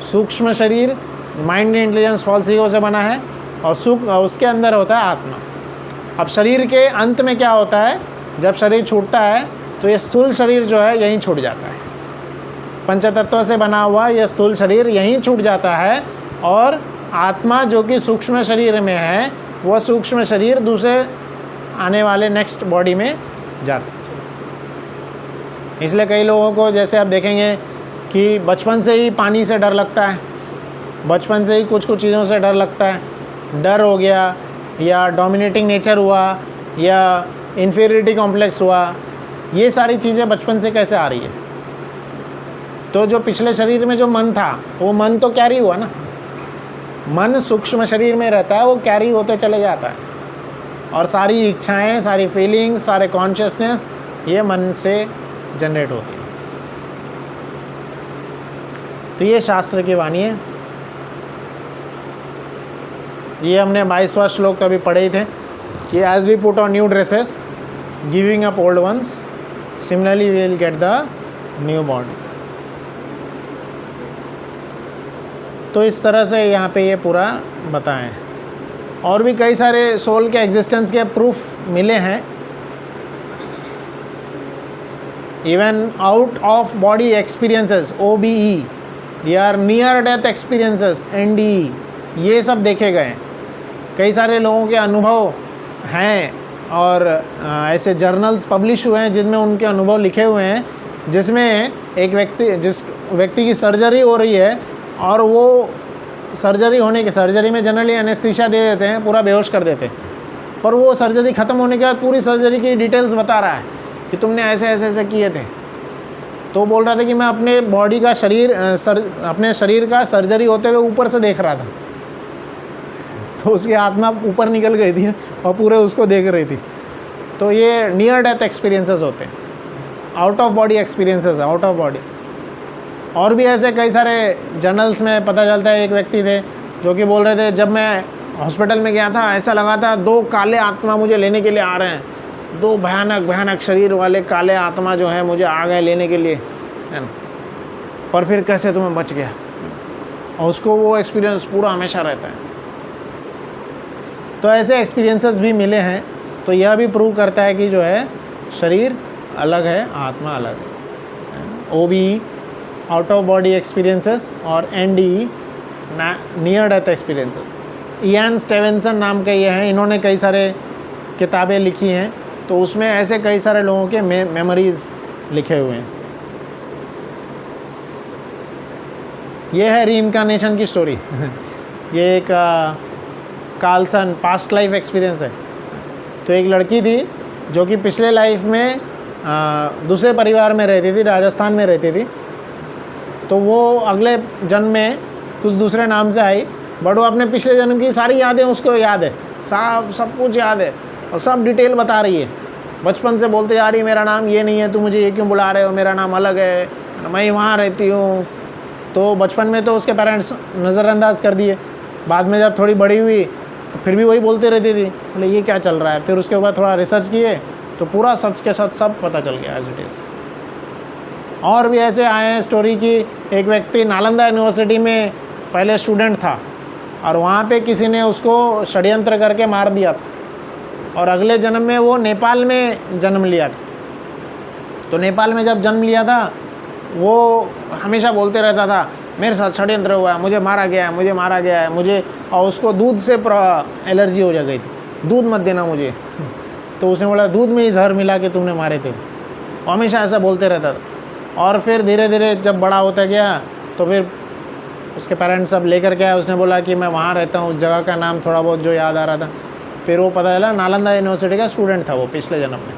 सूक्ष्म शरीर माइंड इंटेलिजेंस फॉल्स ईगो से बना है, और उसके अंदर होता है आत्मा। अब शरीर के अंत में क्या होता है? जब शरीर छूटता है तो ये स्थूल शरीर जो है यहीं छूट जाता है। पंचतत्व से बना हुआ ये स्थूल शरीर यहीं छूट जाता है, और आत्मा जो कि सूक्ष्म शरीर में है वो सूक्ष्म शरीर दूसरे आने वाले नेक्स्ट बॉडी में जाता है। इसलिए कई लोगों को, जैसे आप देखेंगे कि बचपन से ही पानी से डर लगता है, बचपन से ही कुछ कुछ चीज़ों से डर लगता है। डर हो गया, या डोमिनेटिंग नेचर हुआ, या इन्फीरियरिटी कॉम्प्लेक्स हुआ, ये सारी चीज़ें बचपन से कैसे आ रही है? तो जो पिछले शरीर में जो मन था वो मन तो कैरी हुआ ना। मन सूक्ष्म शरीर में रहता है, वो कैरी होते चले जाता है, और सारी इच्छाएं, सारी फीलिंग्स, सारे कॉन्शियसनेस ये मन से जनरेट होती है। तो ये शास्त्र की वाणी है। ये हमने 22वां श्लोक तो अभी पढ़े ही थे कि as we put on new dresses giving up old ones, similarly we will get the new body. तो इस तरह से यहाँ पे ये पूरा बताएं। और भी कई सारे सोल के एग्जिस्टेंस के प्रूफ मिले हैं। Even out of body experiences, OBE, या नियर डेथ एक्सपीरियंसेस, NDE, ये सब देखे गए। कई सारे लोगों के अनुभव हैं, और ऐसे जर्नल्स पब्लिश हुए हैं जिनमें उनके अनुभव लिखे हुए हैं, जिसमें जिस व्यक्ति की सर्जरी हो रही है, और वो सर्जरी में जनरली एनेस्थीसिया दे देते हैं, पूरा बेहोश कर देते हैं, पर वो सर्जरी ख़त्म होने के बाद पूरी सर्जरी की डिटेल्स बता रहा है कि तुमने ऐसे ऐसे ऐसे किए थे। तो बोल रहा था कि मैं अपने बॉडी का अपने शरीर का सर्जरी होते हुए ऊपर से देख रहा था, तो उसकी आत्मा ऊपर निकल गई थी और पूरे उसको देख रही थी। तो ये नियर डेथ एक्सपीरियंसेस होते हैं, out of body experiences, out of body. और भी ऐसे कई सारे जर्नल्स में पता चलता है। एक व्यक्ति थे जो कि बोल रहे थे, जब मैं हॉस्पिटल में गया था ऐसा लगा था 2 काले आत्मा मुझे लेने के लिए आ रहे हैं, 2 भयानक भयानक शरीर वाले काले आत्मा जो है मुझे आ गए लेने के लिए, है ना। पर फिर कैसे तुम्हें बच गया? और उसको वो एक्सपीरियंस पूरा हमेशा रहता है। तो ऐसे एक्सपीरियंसेस भी मिले हैं। तो यह भी प्रूव करता है कि जो है शरीर अलग है, आत्मा अलग है। OBE out of body experiences, और NDE near death experiences. Ian Stevenson नाम के ये हैं, इन्होंने कई सारे किताबें लिखी हैं, तो उसमें ऐसे कई सारे लोगों के मेमोरीज लिखे हुए हैं। ये है रीइंकार्नेशन की स्टोरी। ये एक कार्लसन पास्ट लाइफ एक्सपीरियंस है। तो एक लड़की थी जो कि पिछले लाइफ में दूसरे परिवार में रहती थी, राजस्थान में रहती थी। तो वो अगले जन्म में कुछ दूसरे नाम से आई, बट वो अपने पिछले जन्म की सारी यादें उसको याद है, सब कुछ याद है, और सब डिटेल बता रही है। बचपन से बोलते जा रही है, मेरा नाम ये नहीं है, तुम मुझे ये क्यों बुला रहे हो, मेरा नाम अलग है, मैं वहाँ रहती हूँ। तो बचपन में तो उसके पेरेंट्स नज़रअंदाज कर दिए। बाद में जब थोड़ी बड़ी हुई तो फिर भी वही बोलती रहती थी, बोले ये क्या चल रहा है। फिर उसके बाद थोड़ा रिसर्च किए तो पूरा सच के साथ सब पता चल गया एज इट इज़। और भी ऐसे आए हैं स्टोरी की, एक व्यक्ति नालंदा यूनिवर्सिटी में पहले स्टूडेंट था, और वहाँ पे किसी ने उसको षड्यंत्र करके मार दिया था, और अगले जन्म में वो नेपाल में जन्म लिया था। तो नेपाल में जब जन्म लिया था वो हमेशा बोलते रहता था, मेरे साथ षड्यंत्र हुआ है, मुझे मारा गया है, मुझे मारा गया है, मुझे, और उसको दूध से एलर्जी हो जा गई थी, दूध मत देना मुझे। तो उसने बोला दूध में ही जहर मिला के तुमने मारे थे। हमेशा ऐसा बोलते रहता था। और फिर धीरे धीरे जब बड़ा होता गया तो फिर उसके पेरेंट्स सब लेकर के आए। उसने बोला कि मैं वहाँ रहता हूँ, उस जगह का नाम थोड़ा बहुत जो याद आ रहा था। फिर वो पता चला नालंदा यूनिवर्सिटी का स्टूडेंट था वो पिछले जन्म में।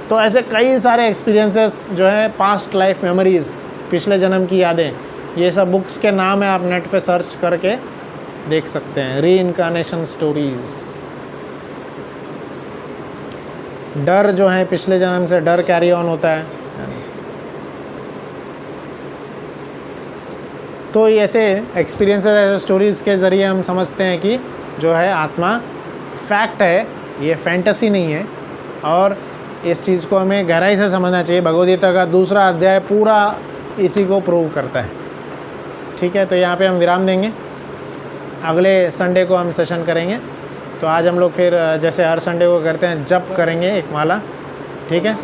तो ऐसे कई सारे एक्सपीरियंसेस जो है, पास्ट लाइफ मेमोरीज़, पिछले जन्म की यादें, ये सब बुक्स के नाम है, आप नेट पे सर्च करके देख सकते हैं। Reincarnation stories. डर जो है, पिछले जन्म से डर कैरी ऑन होता है। तो ये ऐसे एक्सपीरियंसेस, ऐसे स्टोरीज़ के ज़रिए हम समझते हैं कि जो है आत्मा फैक्ट है, ये फैंटेसी नहीं है। और इस चीज़ को हमें गहराई से समझना चाहिए। भगवद गीता का 2रा अध्याय पूरा इसी को प्रूव करता है। ठीक है, तो यहाँ पे हम विराम देंगे, अगले संडे को हम सेशन करेंगे। तो आज हम लोग फिर जैसे हर संडे को करते हैं जप करेंगे एक माला। ठीक है।